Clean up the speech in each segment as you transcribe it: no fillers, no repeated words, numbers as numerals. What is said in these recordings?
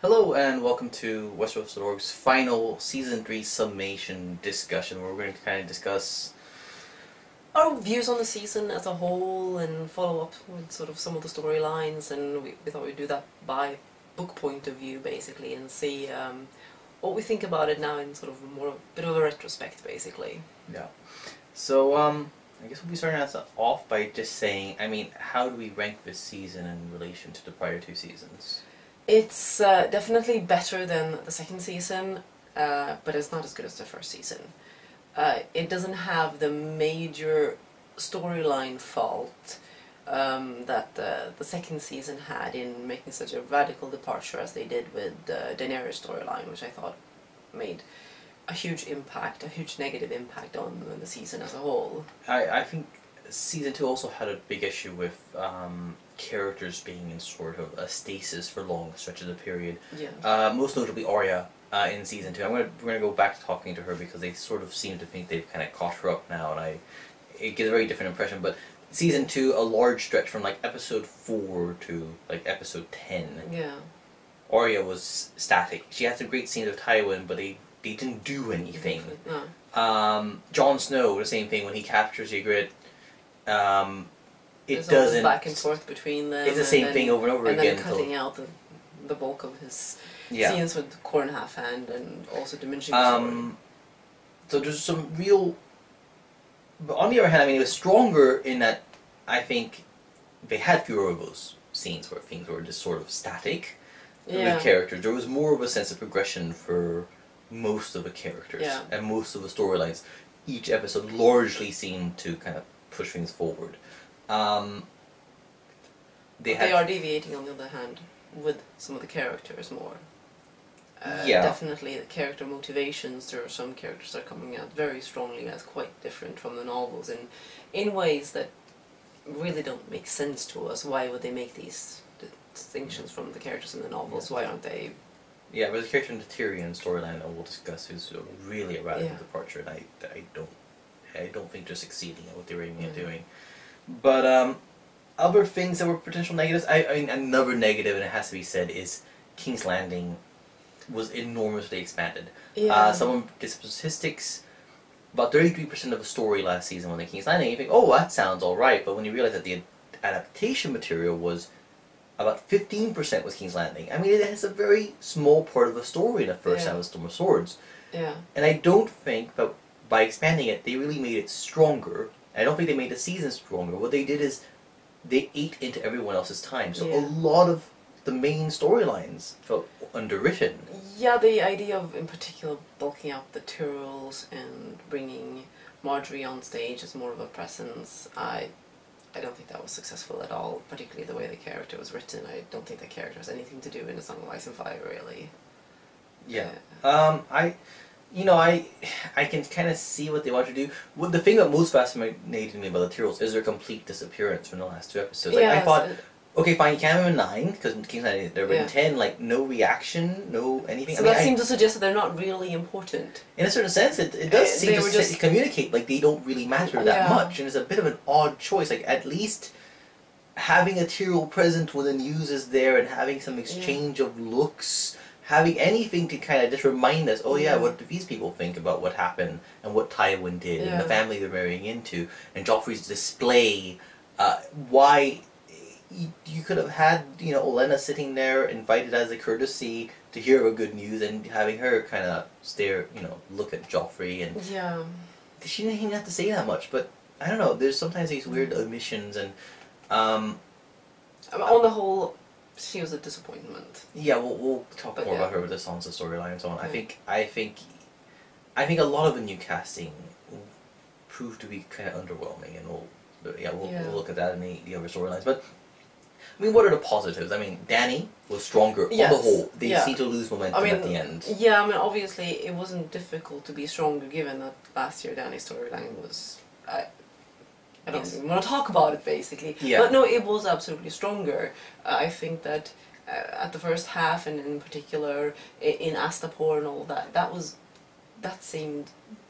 Hello and welcome to Westeros.org's final Season 3 summation discussion, where we're going to kind of discuss our views on the season as a whole and follow up with sort of some of the storylines, and we thought we'd do that by book point of view basically, and see what we think about it now in sort of a bit of a retrospect basically. Yeah. So I guess we'll be starting us off by just saying, how do we rank this season in relation to the prior two seasons? It's definitely better than the second season, but it's not as good as the first season. It doesn't have the major storyline fault that the second season had in making such a radical departure as they did with the Daenerys storyline, which I thought made a huge impact, a huge negative impact on the season as a whole. I think Season 2 also had a big issue with characters being in sort of a stasis for long stretches of period. Yeah. Most notably Arya in Season 2. We're going to go back to talking to her because they sort of seem to think they've kind of caught her up now, and it gives a very different impression. But Season 2, a large stretch from like episode 4 to like episode 10. Yeah. Arya was static. She had some great scenes of Tywin, but they didn't do anything. No. Jon Snow, the same thing when he captures Ygritte. It There's doesn't back and forth between them. It's the same thing over and over again. And then cutting out the bulk of his scenes with Corn Half Hand, and also diminishing the story. So there's some real. But on the other hand, it was stronger in that I think they had fewer of those scenes where things were just sort of static with characters. There was more of a sense of progression for most of the characters and most of the storylines. Each episode largely seemed to kind of push things forward. They are deviating, on the other hand, with some of the characters more. Definitely the character motivations. There are some characters that are coming out very strongly as quite different from the novels, and in ways that really don't make sense to us. Why would they make these distinctions from the characters in the novels? Why aren't they? Yeah, there's a character in the Tyrion storyline that we'll discuss who's really a radical departure, and I don't think they're succeeding at what they were aiming at doing. But other things that were potential negatives, another negative, and it has to be said, is King's Landing was enormously expanded. Someone did some statistics. About 33% of the story last season was in King's Landing. You think, oh, that sounds alright, but when you realize that the adaptation material was about 15% was King's Landing. It has a very small part of the story in the first time of Storm of Swords. Yeah. And I don't think that by expanding it, they really made it stronger. I don't think they made the season stronger. What they did is they ate into everyone else's time. So a lot of the main storylines felt underwritten. Yeah, the idea of, in particular, bulking up the Tyrells and bringing Marjorie on stage as more of a presence, I don't think that was successful at all, particularly the way the character was written. I don't think the character has anything to do in A Song of Ice and Fire, really. Yeah. I can kind of see what they want to do. The thing that most fascinated me about the Tyrells is their complete disappearance from the last two episodes. I thought, okay, fine, you can't have them in 9, because King's Landing, they're in 10, no reaction, no anything. So that seems to suggest that they're not really important. In a certain sense, it does seem to communicate like they don't really matter that much, and it's a bit of an odd choice. Like, at least having a Tyrell present when the news is there, and having some exchange of looks, having anything to kind of just remind us, what do these people think about what happened, and what Tywin did, and the family they're marrying into, and Joffrey's display, why... You could have had, Olenna sitting there, invited as a courtesy to hear her good news, and having her kind of stare, look at Joffrey, and she didn't even have to say that much. But I don't know. There's sometimes these weird omissions, and on the whole, she was a disappointment. Yeah, we'll talk more about her with the Sansa storyline and so on. I think a lot of the new casting proved to be kind of underwhelming, and we'll look at that in the other storylines, but. What are the positives? Dany was stronger on the whole. They seem to lose momentum at the end. Yeah, obviously it wasn't difficult to be stronger given that last year Dany's storyline was... I don't even want to talk about it, basically. Yeah. But no, it was absolutely stronger. I think that at the first half, and in particular in Astapor and all that, that seemed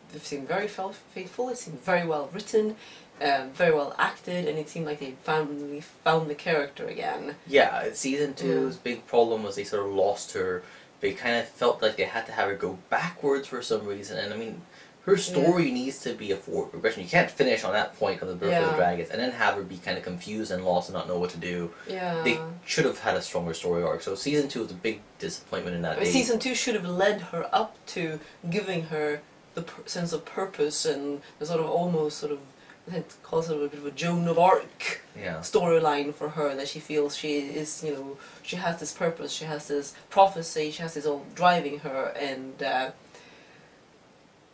very faithful, it seemed very well written. very well acted, and it seemed like they finally found the character again. Yeah, season 2's big problem was they sort of lost her. They kind of felt like they had to have her go backwards for some reason, and I mean, her story needs to be a forward progression. You can't finish on that point of the birth of the dragons and then have her be kind of confused and lost and not know what to do. Yeah. They should have had a stronger story arc. So season 2 was a big disappointment in that. Season 2 should have led her up to giving her the sense of purpose and the sort of almost sort of, I think it calls it a bit of a Joan of Arc storyline for her, that she feels she is, you know, she has this purpose, she has this prophecy, she has this all driving her, and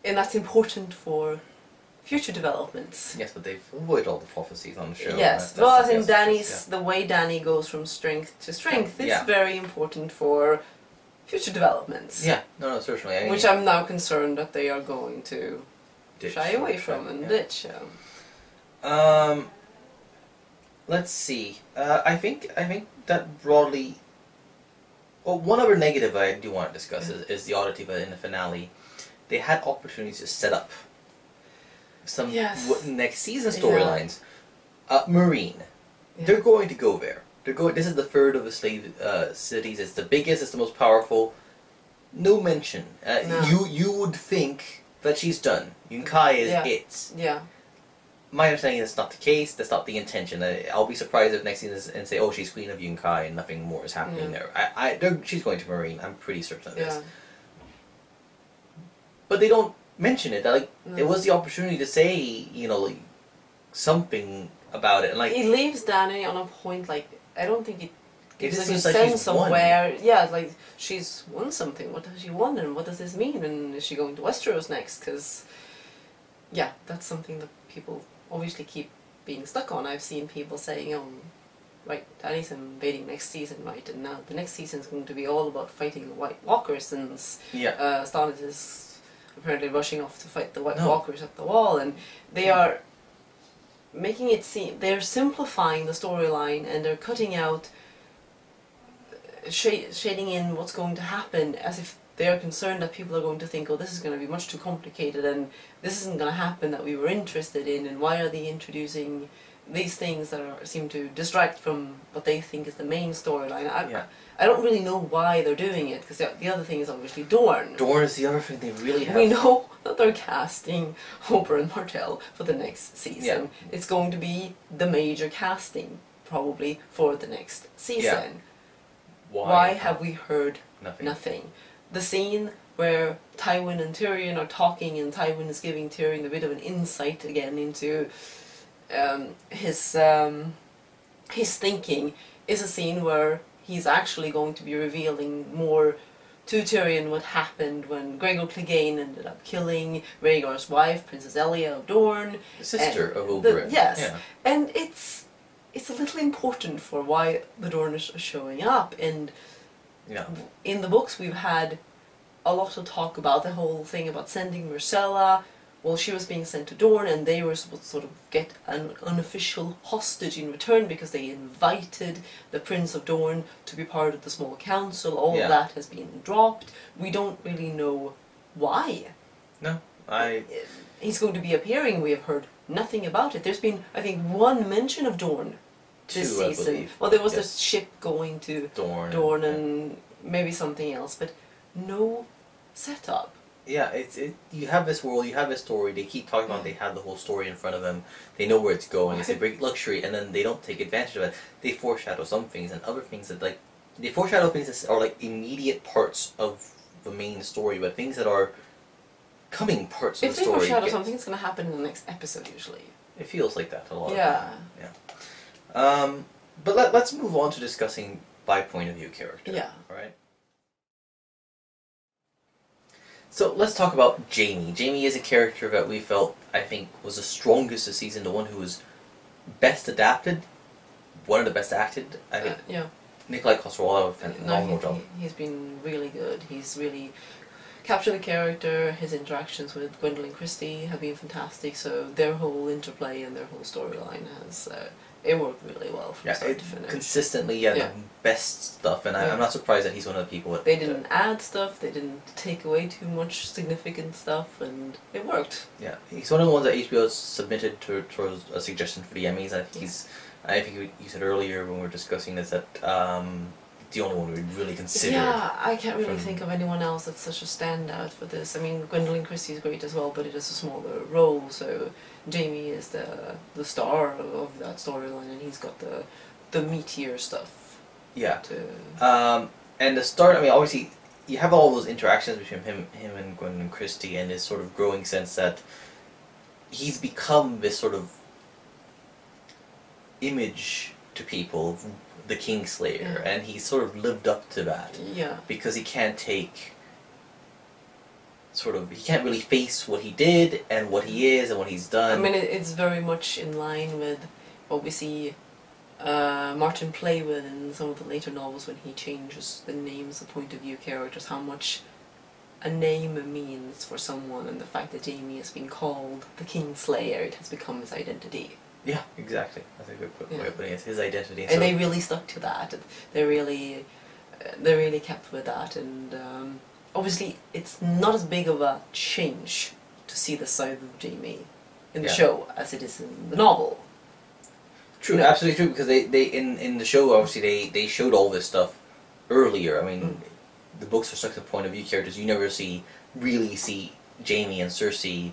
that's important for future developments. Yes, but they've avoided all the prophecies on the show. Yes, well, I think the way Dany goes from strength to strength is very important for future developments. Yeah, no, certainly. I mean, which I'm now concerned that they are going to shy away from and ditch. Let's see. I think that broadly. Well, one other negative I do want to discuss is the oddity of it in the finale. They had opportunities to set up some next season storylines. Marine, they're going to go there. They're going. This is the third of the slave cities. It's the biggest. It's the most powerful. No mention. No. You would think that she's done. Yunkai is it. Yeah. My understanding is that's not the case. That's not the intention. I'll be surprised if next season and say, "Oh, she's Queen of Yunkai and nothing more is happening there." She's going to Marine. I'm pretty certain of this. But they don't mention it. Like it was the opportunity to say, you know, like something about it. And like it leaves Dany on a point. Like I don't think it gives just a seems like sense she's of won. where. Like she's won something. What has she won, and what does this mean? And is she going to Westeros next? Because that's something that people obviously keep being stuck on. I've seen people saying, "Oh, right, Dany's invading next season, right? And now the next season is going to be all about fighting the White Walkers, since Stannis is apparently rushing off to fight the White Walkers at the Wall," and they are making it seem they're simplifying the storyline, and they're cutting out, shading in what's going to happen, as if they're concerned that people are going to think, "Oh, this is going to be much too complicated, and this isn't going to happen that we were interested in, and why are they introducing these things that seem to distract from what they think is the main storyline." I don't really know why they're doing it, because the other thing is obviously Dorne. Dorne is the other thing they really have. We know that they're casting Oberyn Martell for the next season. Yeah. It's going to be the major casting, probably, for the next season. Why have we heard nothing? The scene where Tywin and Tyrion are talking, and Tywin is giving Tyrion a bit of an insight again into his thinking, is a scene where he's actually going to be revealing more to Tyrion what happened when Gregor Clegane ended up killing Rhaegar's wife, Princess Elia of Dorne. The sister of Oberyn. And it's a little important for why the Dornish are showing up. And in the books we've had a lot of talk about the whole thing about sending Myrcella. Well, she was being sent to Dorne, and they were supposed to sort of get an unofficial hostage in return because they invited the Prince of Dorne to be part of the small council. All of that has been dropped. We don't really know why. No, He's going to be appearing. We have heard nothing about it. There's been, I think, one mention of Dorne this season. I believe. Well, there was the ship going to Dorne and maybe something else, but no setup. Yeah, you have this world, you have this story, they keep talking about they have the whole story in front of them, they know where it's going, it's a great luxury, and then they don't take advantage of it. They foreshadow some things, and other things that, like, they foreshadow things that are, like, immediate parts of the main story, but things that are coming parts of the story. If they foreshadow something, it's going to happen in the next episode, usually. It feels like that a lot of the time. But let's move on to discussing by point of view character. Yeah. Right? So let's talk about Jaime. Jaime is a character that we felt, I think, was the strongest this season, the one who was best adapted, one of the best acted. I think Nikolai Coster-Waldau did a phenomenal job. He's been really good. He's really captured the character. His interactions with Gwendoline Christie have been fantastic. So their whole interplay and their whole storyline has it worked really well from start to finish. Consistently, the best stuff, and I'm not surprised that he's one of the people that... They didn't add stuff, they didn't take away too much significant stuff, and it worked. Yeah, he's one of the ones that HBO submitted towards a suggestion for the Emmys. I think you said earlier when we were discussing this that the only one we'd really consider. Yeah, I can't really think of anyone else that's such a standout for this. I mean, Gwendolyn Christie is great as well, but it is a smaller role, so Jamie is the star of that storyline, and he's got the meatier stuff. Yeah. And the start, I mean, obviously, you have all those interactions between him and Gwendolyn Christie, and this sort of growing sense that he's become this sort of image to people, the Kingslayer, and he's sort of lived up to that. Yeah. Because he can't take... he can't really face what he did and what he is and what he's done. I mean, it's very much in line with what we see Martin play with in some of the later novels when he changes the names of point of view characters, how much a name means for someone, and the fact that Jaime has been called the Kingslayer, it has become his identity. Yeah, exactly. That's a good way of putting it. His identity. And they really stuck to that. They really kept with that, and obviously it's not as big of a change to see the side of Jaime in the show as it is in the novel. True, absolutely true, because they in the show, obviously, they showed all this stuff earlier. I mean, the books are stuck to point of view characters. You never really see Jaime and Cersei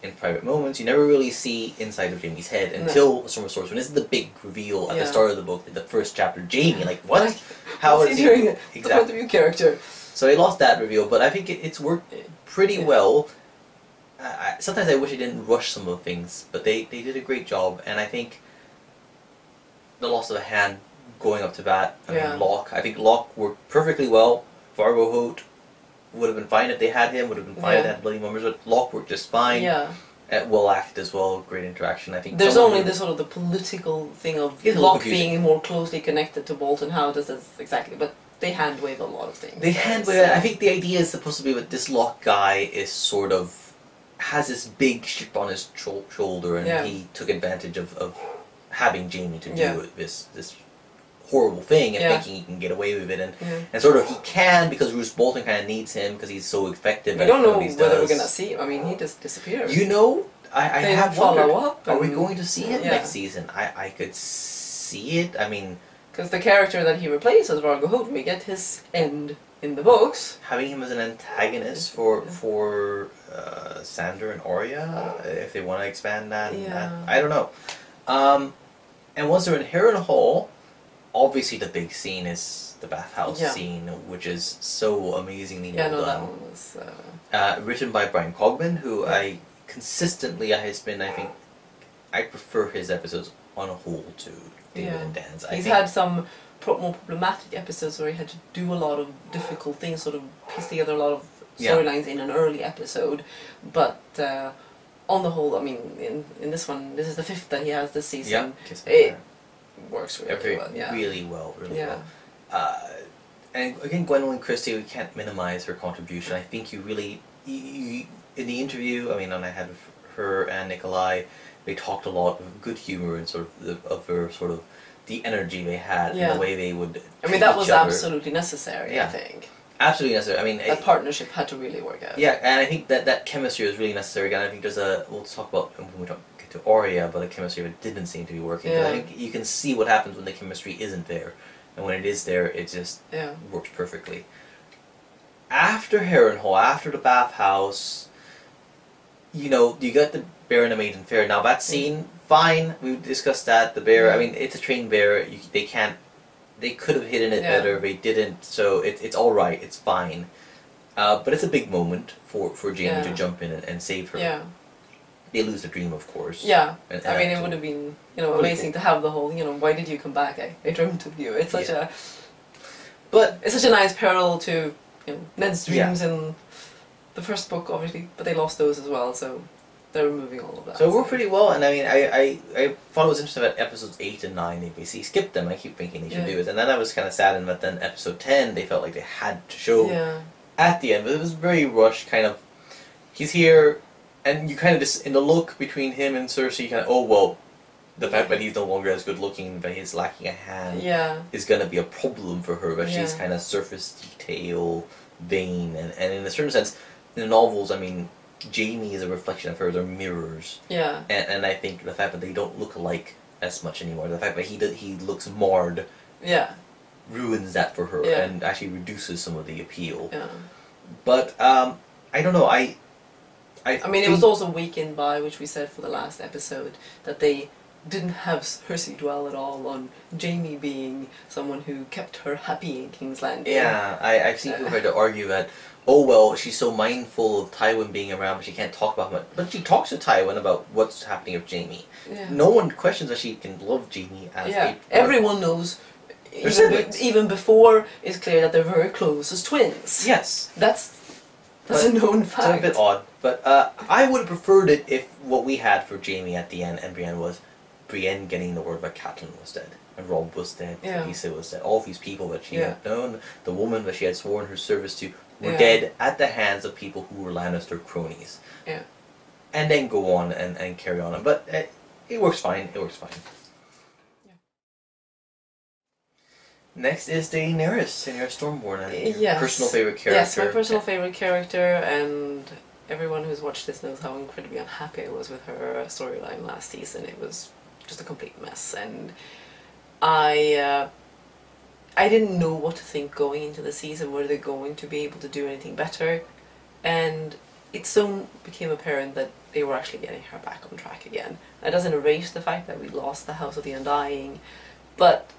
in private moments. You never really see inside of Jaime's head until Storm of Swords. When this is the big reveal at the start of the book, in the first chapter, Jaime, like, what? How is he doing the point of view character? So they lost that reveal, but I think it's worked pretty well. Sometimes I wish they didn't rush some of the things, but they did a great job, and I think the loss of a hand going up to bat, I think Locke worked perfectly well. Vargo Hoat would have been fine if they had him, would have been fine if they had Bloody Mummers, but Locke worked just fine. Yeah. Well acted as well, great interaction. I think there's only the sort of the political thing of Locke being more closely connected to Bolton. How does this exactly? But they handwave a lot of things. They handwave. I think the idea is supposed to be that this Locke guy is sort of has this big ship on his shoulder, and he took advantage of having Jaime to do this horrible thing and thinking he can get away with it, and sort of he can because Roose Bolton kind of needs him because he's so effective. We don't know whether we're gonna see him. I mean, he just disappeared. You know, I have wondered, up. Are we going to see him next season? I could see it. I mean, because the character that he replaces, Vargo Hoat, we get his end in the books. Having him as an antagonist for Sandor and Arya, if they want to expand that, I don't know. And once they're in Harrenhal, obviously the big scene is the bathhouse scene, which is so amazingly well done. That one was... written by Brian Cogman, who I think I prefer his episodes on a whole to David and Dan's. He's had some more problematic episodes where he had to do a lot of difficult things, sort of piece together a lot of storylines in an early episode, but on the whole, I mean, in this one, this is the 5th that he has this season. It works really well. Really well. And again, Gwendolyn Christie, we can't minimize her contribution. I think you really, in the interview, I mean, and I had her and Nikolai, they talked a lot of good humor and sort of their sort of the energy they had and the way they would. I mean, that was absolutely necessary. I think. Absolutely necessary. I mean, that partnership had to really work out. Yeah, and I think that chemistry was really necessary. And I think we'll talk about when we get to Arya, but the chemistry that didn't seem to be working. I think you can see what happens when the chemistry isn't there, and when it is there, it just works perfectly. After Harrenhal, after the bathhouse, you got the Bear and the Maiden Fair. Now that scene, fine, we discussed that. The bear, I mean, it's a trained bear. They could have hidden it better, they didn't, so it's alright, it's fine. But it's a big moment for Jaime to jump in and save her. Yeah. They lose the dream, of course. Yeah. And I mean, it would have been, amazing to have the whole, why did you come back? I dreamt of you. It's such it's such a nice parallel to, Ned's dreams in the first book, obviously, but they lost those as well, so they're removing all of that. So it worked pretty well, and I mean, I thought it was interesting that episodes 8 and 9, they basically skipped them. I keep thinking they should do it, and then I was kind of saddened that then episode 10, they felt like they had to show at the end, but it was very rushed, kind of, he's here, and you kind of just, in the look between him and Cersei, you kind of, oh, well, the fact that he's no longer as good looking, that he's lacking a hand, is going to be a problem for her. But she's kind of surface detail, vain, and in a certain sense, in the novels, I mean, Jaime is a reflection of her. They're mirrors. Yeah. And I think the fact that they don't look alike as much anymore, the fact that he looks marred, ruins that for her and actually reduces some of the appeal. Yeah. But I don't know. I mean, it was also weakened by, which we said for the last episode, that they didn't have Cersei dwell at all on Jaime being someone who kept her happy in King's Landing. Yeah, I've seen people try to argue that, oh well, she's so mindful of Tywin being around, but she can't talk about him. But she talks to Tywin about what's happening with Jaime. Yeah. No one questions that she can love Jaime as a... Everyone knows, even before it's clear that they're very close as twins. Yes. That's a known fact. It's a bit odd, but I would have preferred it if what we had for Jaime at the end and Brienne was Brienne getting the word that Catelyn was dead, and Robb was dead, Lisa was dead. All these people that she had known, the woman that she had sworn her service to, were dead at the hands of people who were Lannister cronies. Yeah. And then go on and carry on. But it works fine. It works fine. Yeah. Next is Daenerys Stormborn. Yes. Personal favorite character. Yes, my personal favorite character, and everyone who's watched this knows how incredibly unhappy I was with her storyline last season. It was just a complete mess, and I didn't know what to think going into the season. Were they going to be able to do anything better? And it soon became apparent that they were actually getting her back on track again. That doesn't erase the fact that we lost the House of the Undying, but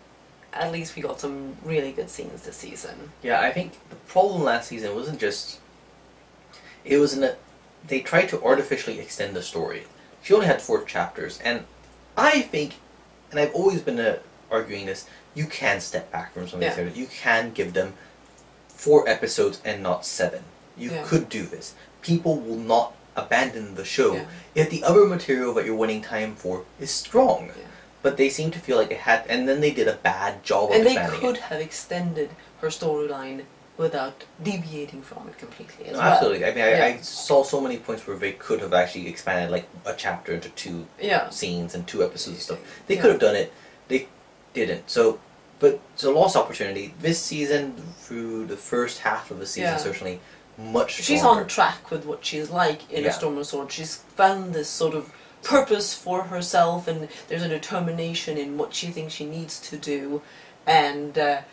at least we got some really good scenes this season. Yeah, I think the problem last season wasn't just... It was in that they tried to artificially extend the story. She only had 4 chapters, and I think, and I've always been arguing this, you can step back from some of these characters. You can give them 4 episodes and not 7. You could do this. People will not abandon the show if the other material that you're winning time for is strong. Yeah. But they seem to feel like it had, and then they did a bad job of expanding it. And they could have extended her storyline without deviating from it completely as well. Absolutely. I mean, I saw so many points where they could have actually expanded like a chapter into 2 scenes and 2 episodes and stuff. They could have done it. They didn't. So, but it's a lost opportunity. This season, through the first half of the season, certainly much stronger. She's on track with what she's like in A Storm and Sword. She's found this sort of purpose for herself, and there's a determination in what she thinks she needs to do, and a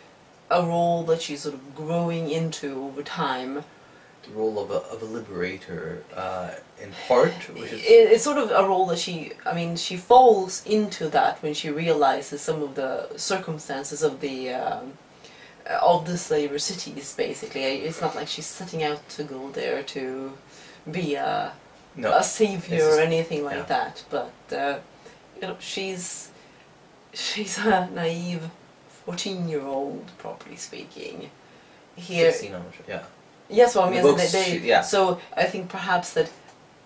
role that she's sort of growing into over time. The role of a liberator, in part. Which is it's sort of a role that she falls into that when she realizes some of the circumstances of the slaver cities, basically. It's not like she's setting out to go there to be a savior or anything like that, but you know, she's a naive 14-year-old, properly speaking. Here, 16, I'm sure. Yeah. Yes, well, I mean, books, so I think perhaps that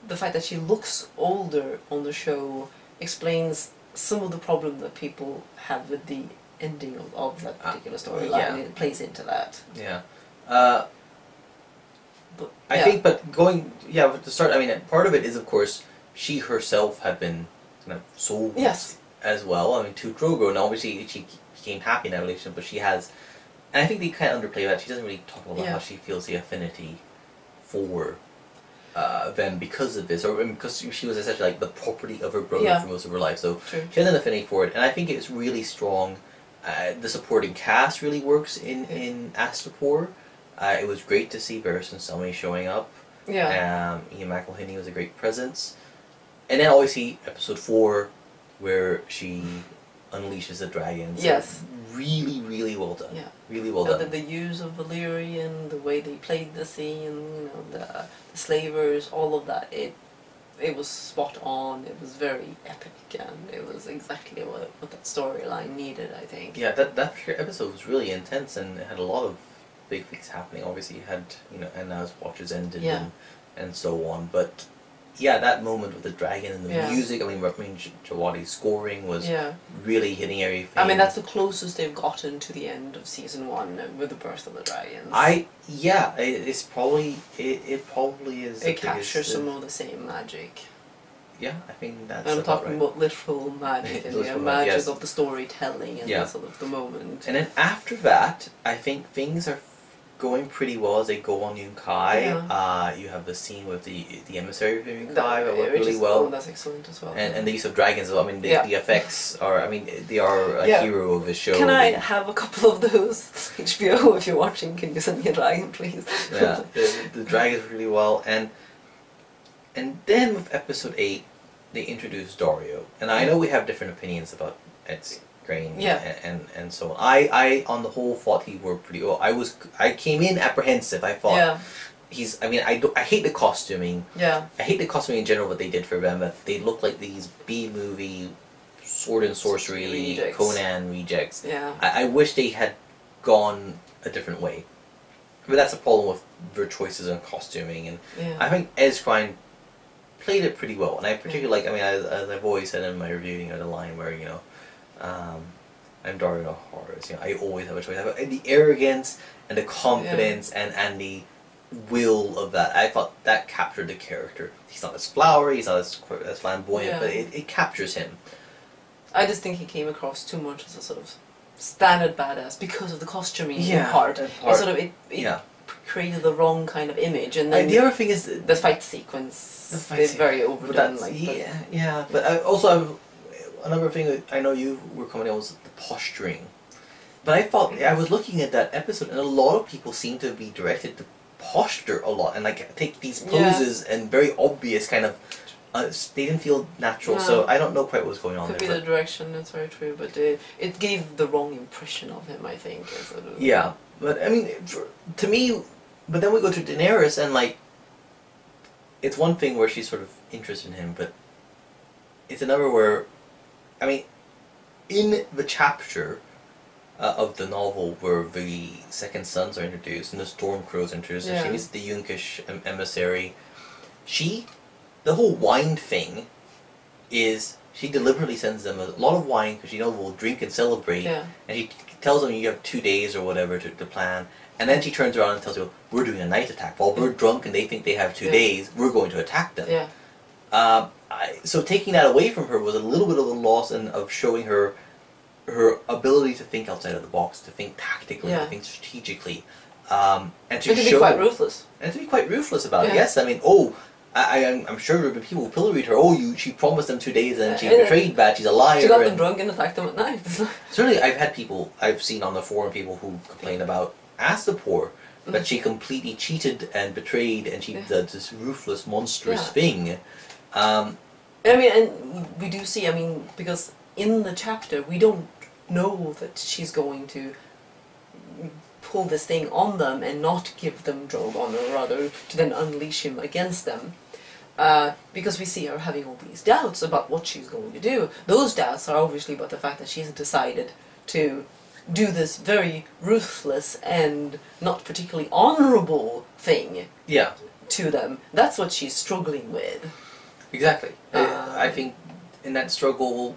the fact that she looks older on the show explains some of the problem that people have with the ending of that particular storyline. It plays into that. Yeah. I think, but going, with the start, I mean, part of it is, of course, she herself had been kind of sold as well. I mean, to Drogo, and obviously she became happy in that relationship, but she has, and I think they kind of underplay that. She doesn't really talk about how she feels the affinity for them because of this, or because she was essentially like the property of her brother for most of her life, so she has an affinity for it, and I think it's really strong. The supporting cast really works in Astapor. It was great to see Barristan Selmy showing up. Yeah. Ian McElhinney was a great presence. And then obviously episode 4, where she unleashes the dragons. Yes. Really, really well done. Yeah. Really well done. The use of Valyrian, the way they played the scene, you know, the slavers, all of that. It was spot on. It was very epic, and it was exactly what that storyline needed, I think. Yeah, that episode was really intense, and it had a lot of big things happening. Obviously, you had, you know, and as Watches ended and so on. But yeah, that moment with the dragon and the music. I mean, Jawadi's scoring was really hitting everything. I mean, that's the closest they've gotten to the end of season 1 with the birth of the dragons. It's probably it probably is. It captures some of the same magic. Yeah, I think that's. I'm talking right. about literal magic and the magic of the storytelling and the sort of the moment. And then after that, I think things are going pretty well as they go on Yunkai. Yeah. You have the scene with the emissary of Yunkai that worked really well. Oh, that's excellent as well. And the use of dragons as well. I mean, the effects are. I mean, they are a hero of the show. Can I have a couple of those? HBO, if you're watching, can you send me a dragon, please? Yeah, the dragons really well, and then with episode 8, they introduced Dario, and I know we have different opinions about Ed's grain, and so on. I on the whole thought he worked pretty well. I came in apprehensive. I thought he's. I mean, I hate the costuming. Yeah. I hate the costuming in general. What they did for them, they look like these B-movie sword and sorcery rejects. Conan rejects. Yeah. I wish they had gone a different way, but that's a problem with their choices in costuming, and I think Ed Skrein played it pretty well, and I particularly like. I mean, as I've always said in my reviewing, the line where I'm Dario Horace. I always have a choice. And the arrogance and the confidence and the will of that. I thought that captured the character. He's not as flowery. He's not as flamboyant, but it captures him. I just think he came across too much as a sort of standard badass because of the costuming part. It sort of it created the wrong kind of image, and then the other thing is the fight sequence is very overdone. But also another thing I know you were commenting on was the posturing. But I thought I was looking at that episode, and a lot of people seem to be directed to posture a lot and like take these poses and very obvious kind of. They didn't feel natural, so I don't know quite what was going on there. Could be the direction, that's very true, but it gave the wrong impression of him, I think. Sort of. Yeah, but I mean, to me, but then we go to Daenerys, and like, it's one thing where she's sort of interested in him, but it's another where, I mean, in the chapter of the novel where the second sons are introduced and the Storm Crows introduced, and she meets the Yunkish emissary, the whole wine thing is she deliberately sends them a lot of wine because we'll drink and celebrate, and she tells them you have 2 days or whatever to plan, and then she turns around and tells you we're doing a night attack while we're drunk and they think they have 2 days, we're going to attack them. So taking that away from her was a little bit of a loss of showing her ability to think outside of the box, to think tactically, to think strategically, and to be quite ruthless. And to be quite ruthless about it. Yes, I mean, I'm sure there have been people who pilloried her. She promised them 2 days and she betrayed that. She's a liar. She got them drunk and attacked them at night. Certainly, I've seen on the forum people who complain about Astapor, that she completely cheated and betrayed, and she did this ruthless, monstrous thing. I mean, and we do see. I mean, because in the chapter we don't know that she's going to pull this thing on them and not give them Drogon, or rather to then unleash him against them. Because we see her having all these doubts about what she's going to do. Those doubts are obviously about the fact that she's decided to do this very ruthless and not particularly honourable thing to them. That's what she's struggling with. Exactly. I think in that struggle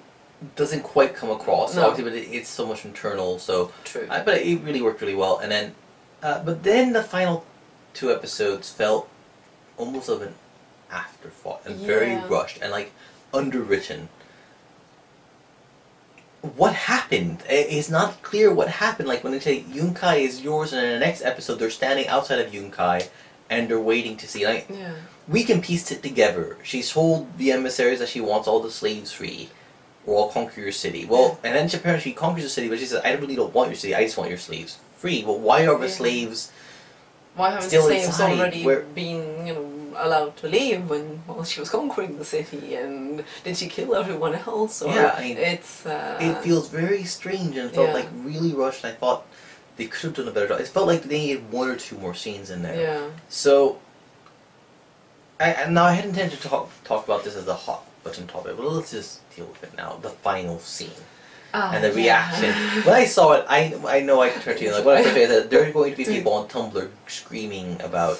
doesn't quite come across, obviously, but it's so much internal. So true. But it really worked really well. And then, but then the final 2 episodes felt almost of an afterthought and very rushed and like underwritten. What happened? It's not clear what happened. Like when they say Yunkai is yours, and in the next episode they're standing outside of Yunkai and they're waiting to see. Like we can piece it together. She's told the emissaries that she wants all the slaves free, or I'll conquer your city. Well, and then apparently she conquers the city, but she says, "I really don't want your city. I just want your slaves free." Well, why are the slaves? Why haven't the slaves already been, allowed to leave when she was conquering the city? And did she kill everyone else? Or I mean, it's it feels very strange and felt like really rushed. I thought they could have done a better job. It felt like they needed 1 or 2 more scenes in there. Yeah. So, now I had intended to talk about this as a hot button topic, but let's just deal with it now. The final scene. And the reaction. When I saw it, I know I could turn to you. Like, when I first read that, there are going to be people on Tumblr screaming about,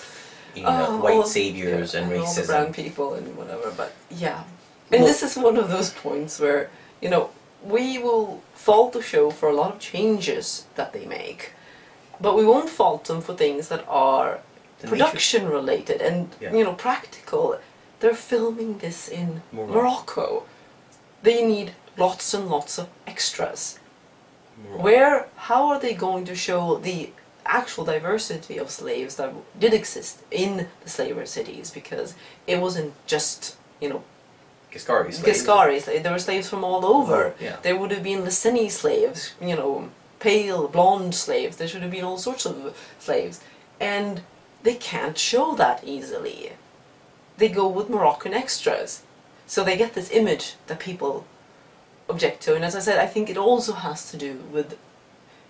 white saviors and racism. All the brown people and whatever, but And this is one of those points where, we will fault the show for a lot of changes that they make, but we won't fault them for things that are production related and, practical. they're filming this in Morocco. They need lots and lots of extras. How are they going to show the actual diversity of slaves that did exist in the slaver cities? Because it wasn't just, Giscari slaves. There were slaves from all over. Yeah. There would have been Licini slaves, pale, blonde slaves. There should have been all sorts of slaves. And they can't show that easily. They go with Moroccan extras. So they get this image that people object to. And as I said, I think it also has to do with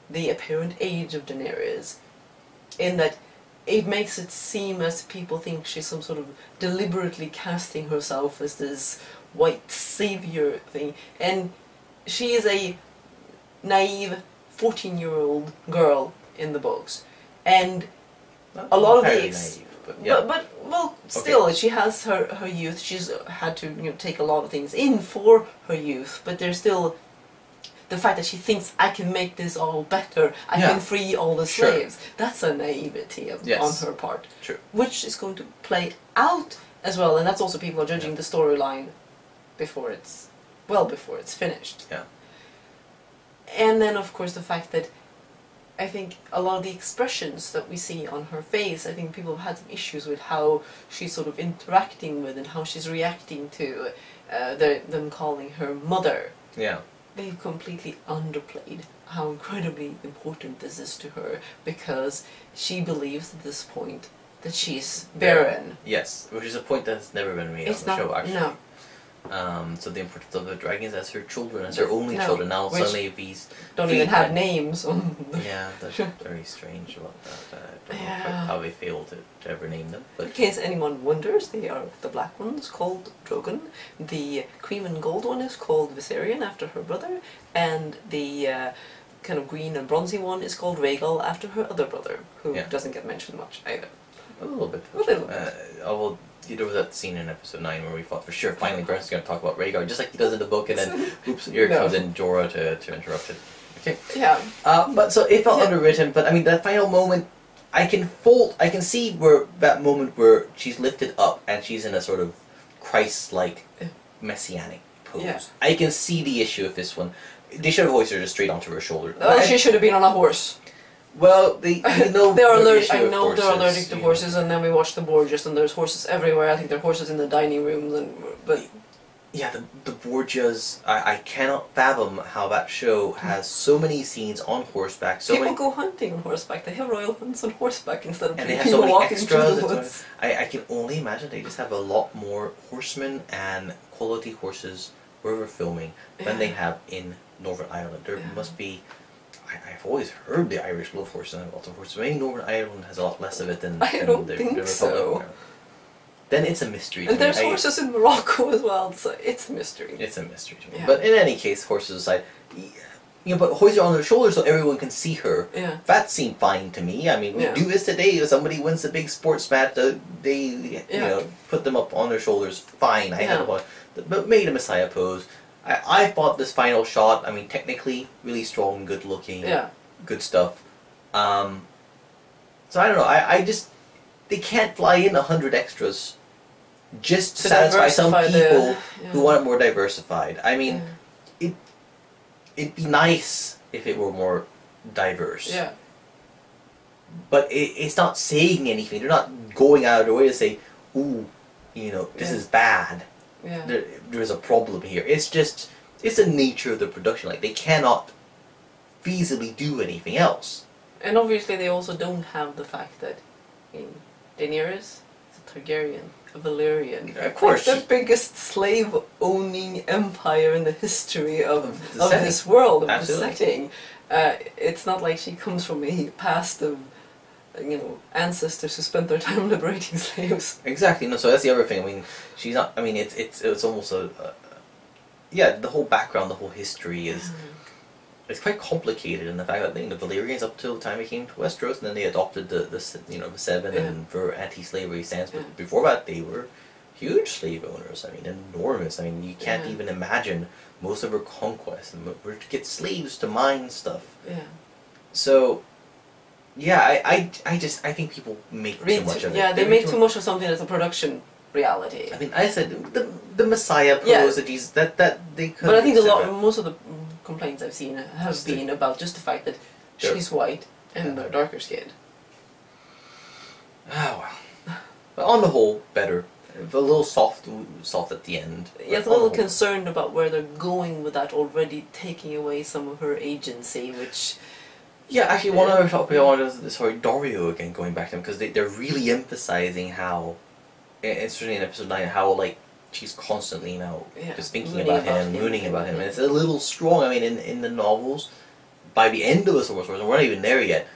the apparent age of Daenerys, in that it makes it seem as people think she's some sort of deliberately casting herself as this white savior thing. And she is a naive 14-year-old girl in the books. And a lot of the... But still, she has her youth. She's had to take a lot of things in for her youth. But there's still the fact that she thinks, I can make this all better. I can free all the slaves. That's a naivety on her part. True. Which is going to play out as well. And that's also people are judging the storyline before it's finished. Yeah. And then of course the fact that I think a lot of the expressions that we see on her face, I think people have had some issues with how she's sort of interacting with and how she's reacting to them calling her mother. Yeah. They've completely underplayed how incredibly important this is to her, because she believes at this point that she's barren. Yes, which is a point that's never been made on the show, actually. No. So the importance of the dragons as her children, as her only children. Now suddenly these don't even have names. Yeah, that's very strange about that. I don't know how they failed to ever name them. But in case anyone wonders, they are the black one's called Drogon, the cream and gold one is called Viserion after her brother, and the kind of green and bronzy one is called Rhaegal after her other brother, who doesn't get mentioned much either. A little bit. Although there was that scene in episode 9 where we thought for sure finally Bern's going to talk about Rhaegar, just like he does in the book, and then oops, here comes in Jorah to interrupt it. Okay. Yeah. But so it felt underwritten, but I mean that final moment, I can see where that moment where she's lifted up and she's in a sort of Christ-like messianic pose. Yeah. I can see the issue with this one. They should have hoisted her straight onto her shoulder. Oh, she should have been on a horse. Well, they're allergic. I know they're allergic to horses, and then we watched the Borgias, and there's horses everywhere. I think there are horses in the dining rooms, but yeah, the Borgias. I cannot fathom how that show has so many scenes on horseback. People go hunting on horseback. They have royal hunts on horseback instead of people so walking through the woods. I can only imagine they just have a lot more horsemen and quality horses where we're filming than they have in Northern Ireland. There must be. I've always heard the Irish love horses and lots of horses. Maybe Northern Ireland has a lot less of it than I don't think so. Then it's a mystery. And there's horses in Morocco as well, so it's a mystery. It's a mystery to me. Yeah. But in any case, horses aside, but hoist her on her shoulder so everyone can see her. Yeah. That seemed fine to me. I mean, we do this today. If somebody wins a big sports match, they put them up on their shoulders. Fine. I had one, but made a Messiah pose. I thought this final shot, I mean, technically, really strong, good looking, good stuff. So I don't know, they can't fly in 100 extras just to satisfy some people who want it more diversified. I mean, it'd be nice if it were more diverse. Yeah. But it's not saying anything. They're not going out of their way to say, ooh, this is bad. Yeah. There's a problem here. It's the nature of the production. Like, they cannot feasibly do anything else. And obviously they also don't have the fact that Daenerys is a Targaryen, a Valyrian. Of course. Like the biggest slave-owning empire in the history of this world, of the setting. It's not like she comes from a past of ancestors who spent their time liberating slaves. Exactly. No, so that's the other thing. I mean, she's not. I mean, it's almost the whole background, the whole history is it's quite complicated in the fact that the Valyrians up till the time they came to Westeros, and then they adopted the Seven and for anti-slavery stance. But before that, they were huge slave owners. I mean, enormous. I mean, you can't even imagine most of her conquests and were to get slaves to mine stuff. Yeah. So. Yeah, I think people make too much of it. Yeah, they make too much of something that's a production reality. I mean, I said the Messiah pose that he's that they could. But I think most of the complaints I've seen have been about just the fact that she's white and darker skinned. Oh well. But on the whole, better. A little soft at the end. Yeah, it's a little concerned about where they're going with that, already taking away some of her agency, which... Yeah, actually, one other topic I wanted is Dario again, going back to him, because they're really emphasizing how, especially in episode 9, how, like, she's constantly, you know, just thinking about him, mooning about him, and it's a little strong. I mean, in the novels, by the end of the Star Wars, we're not even there yet,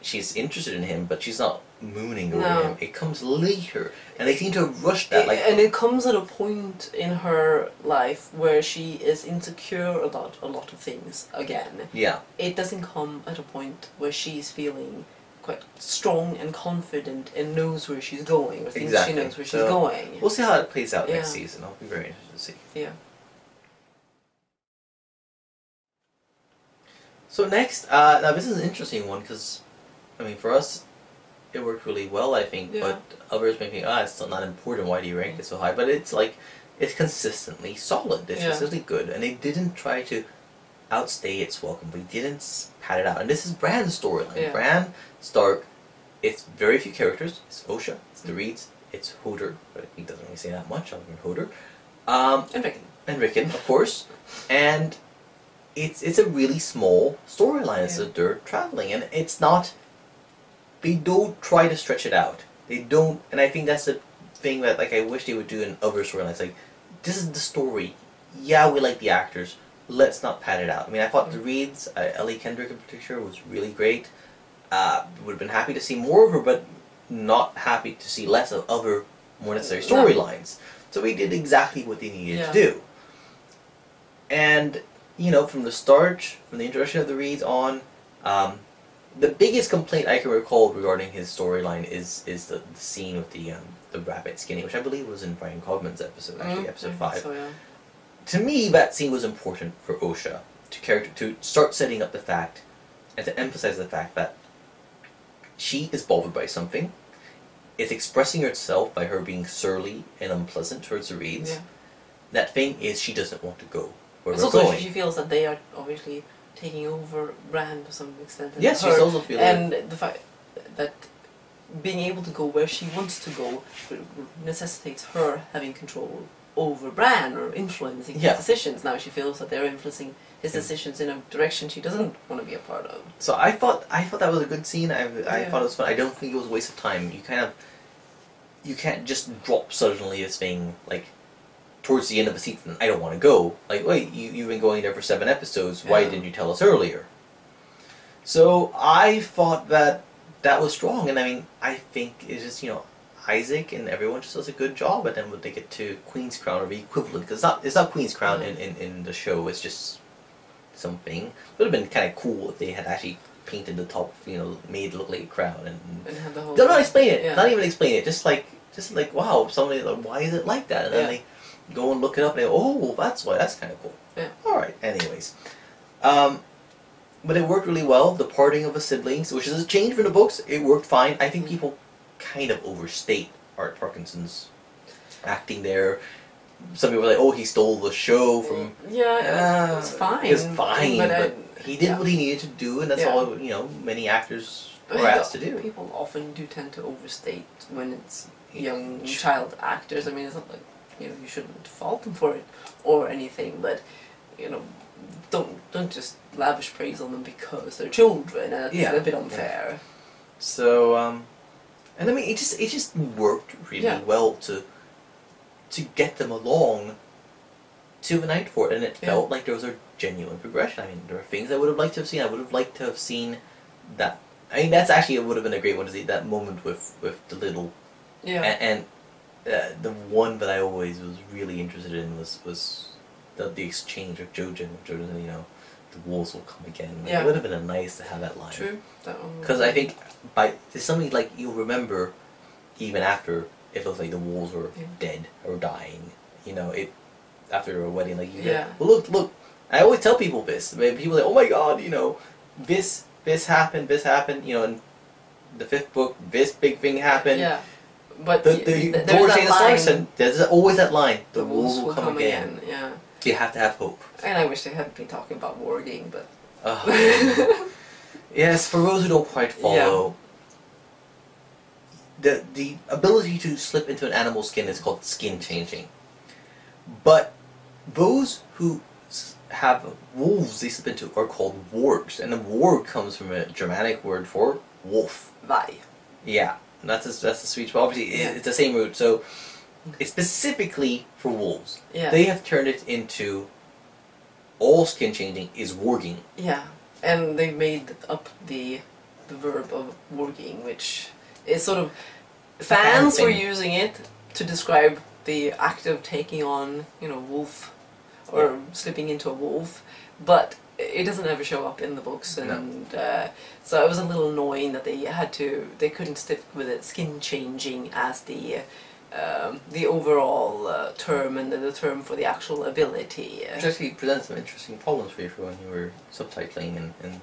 she's interested in him, but she's not mooning over him. It comes later, and they seem to have rushed that. And it comes at a point in her life where she is insecure about a lot of things again. Yeah. It doesn't come at a point where she's feeling quite strong and confident and knows where she's going, or thinks she knows where she's going. We'll see how it plays out next season. I'll be very interested to see. Yeah. So next, now this is an interesting one, because, I mean, for us, it worked really well, I think, but others may think, it's still not important, why do you rank it so high? But it's like, it's consistently solid, it's consistently good, and they didn't try to outstay its welcome, they didn't pad it out. And this is Bran's storyline. Bran Stark, it's very few characters, it's Osha, it's the Reeds, it's Hodor, but he doesn't really say that much other than Hodor. And Rickon, of course. And it's a really small storyline, it's that they're traveling, and it's not... They don't try to stretch it out. They don't, and I think that's the thing that, like, I wish they would do in other storylines. Like, this is the story. Yeah, we like the actors. Let's not pad it out. I mean, I thought the Reeds, Ellie Kendrick in particular, was really great. Would have been happy to see more of her, but not happy to see less of other more necessary storylines. So we did exactly what they needed to do. And, you know, from the start, from the introduction of the Reeds on, the biggest complaint I can recall regarding his storyline is the scene with the rabbit skinny, which I believe was in Brian Cogman's episode, actually, episode 5. So, To me, that scene was important for Osha to start setting up the fact and to emphasize the fact that she is bothered by something. It's expressing herself by her being surly and unpleasant towards the Reeds. That thing is she doesn't want to go where we're going. She feels that they are obviously taking over Bran to some extent. Yes, she's also feeling... And the fact that being able to go where she wants to go necessitates her having control over Bran or influencing his decisions. Now she feels that they're influencing his decisions in a direction she doesn't want to be a part of. So I thought that was a good scene. I thought it was fun. I don't think it was a waste of time. You can't just drop suddenly this thing, like, towards the end of the season, I don't want to go. Like, wait, you've been going there for 7 episodes, why didn't you tell us earlier? So I thought that was strong, and I mean, I think it's just, you know, Isaac and everyone just does a good job, and then when they get to Queen's Crown, or the equivalent, because it's not Queen's Crown in the show, it's just something. It would have been kind of cool if they had actually painted the top, you know, made it look like a crown, and had the whole don't explain it, not even explain it, just like, wow, somebody, like, why is it like that? And then they go and look it up and they go, oh, well, that's why, that's kind of cool. Alright, anyways. But it worked really well, the parting of the siblings, which is a change from the books, it worked fine. I think people kind of overstate Art Parkinson's acting there. Some people were like, oh, he stole the show from... Yeah, it's fine. It's fine, but he did what he needed to do, and that's all, you know, many actors are asked to do. People often do tend to overstate when it's young child actors. I mean, it's not like, you know, you shouldn't fault them for it or anything, but, you know, don't just lavish praise on them because they're children. It's a bit unfair. So, and I mean, it just worked really well to get them along to the Nightfort, and it felt like there was a genuine progression. I mean, there are things I would have liked to have seen. I would have liked to have seen that. I mean, that's actually, it would have been a great one to see, that moment with the little... And the one that I always was really interested in was the exchange of Jojen. Jojen, you know, the wolves will come again. Like, it would have been nice to have that line. True. That one. Because I think there's something like you'll remember even after it looks like the wolves were dead or dying. You know, after a wedding, like you get, well, look. I always tell people this. I mean, people are like, oh my God, you know, this happened. You know, in the 5th book, this big thing happened. Yeah. But there's always that line. The wolves will come again. Yeah. You have to have hope. And I wish they hadn't been talking about warging, but. Yes, for those who don't quite follow, the ability to slip into an animal skin is called skin changing. But those who have wolves they slip into are called wargs, and the warg comes from a Germanic word for wolf. Vai. Yeah, that's the Swedish. But obviously, it's the same root. So it's specifically for wolves. Yeah. They have turned it into all skin changing is warging. Yeah, and they made up the verb of warging, which is sort of fans were using it to describe the act of taking on, wolf, or slipping into a wolf, but it doesn't ever show up in the books, and so it was a little annoying that they couldn't stick with it, skin changing as the overall term and the term for the actual ability. Which actually presents some interesting problems for you when you were subtitling in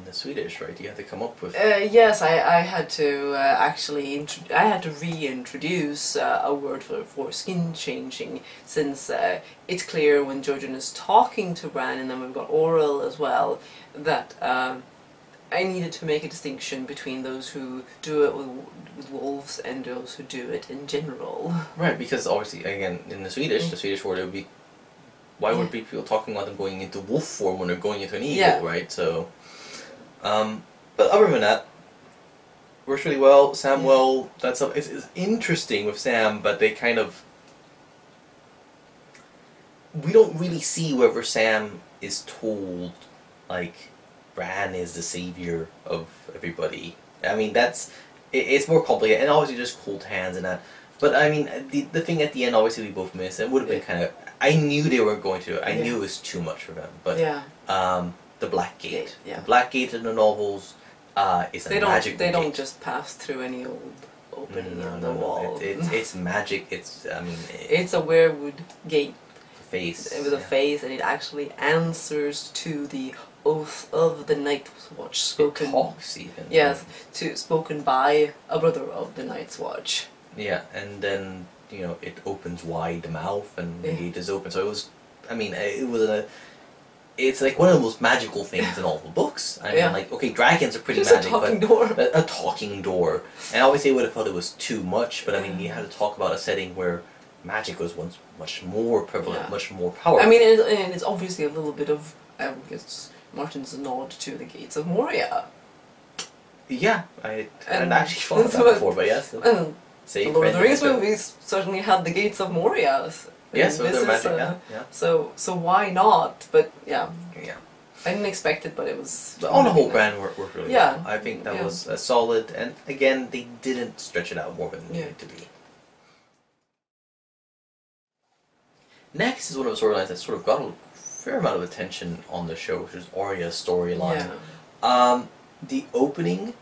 the Swedish, right? You had to come up with... Yes, I had to I had to reintroduce a word for skin changing, since it's clear when Jojen is talking to Bran, and then we've got Oral as well, that I needed to make a distinction between those who do it with wolves and those who do it in general. Right, because obviously, again, in the Swedish word, it would be... Why would people talking about them going into wolf form when they're going into an eagle, right? So... but other than that, works really well. Samwell, it's interesting with Sam, but they kind of... We don't really see whether Sam is told, like, Bran is the savior of everybody. I mean, it's more complicated, and obviously just cold hands and that. But I mean, the thing at the end, obviously we both missed. It would have been kind of... I knew they were going to. I knew it was too much for them. But the Black Gate. The Black Gate in the novels is a magic. They don't just pass through any old opening in the wall. It's magic. It's a weirwood gate. Face. With a face, and it actually answers to the oath of the Night's Watch spoken. It talks even. Yes, spoken by a brother of the Night's Watch. Yeah, and then it opens wide the mouth, and the gate is open. So it was. I mean, it's like one of the most magical things in all the books. I mean, like, okay, dragons are pretty magic, a talking door. A talking door. And obviously, I would have thought it was too much, but I mean, you had to talk about a setting where magic was once much more prevalent, much more powerful. I mean, it's obviously a little bit of, I guess, Martin's nod to the Gates of Moria. Yeah, I hadn't actually thought of that before, but yes. The Lord of the Rings movies certainly had the Gates of Moria. Yes, so they're magic, yeah. So why not? But yeah. I didn't expect it, but it was... But on the whole, Bran worked really well. I think that was a solid, and again, they didn't stretch it out more than it needed to be. Next is one of the storylines that sort of got a fair amount of attention on the show, which is Arya's storyline. The opening,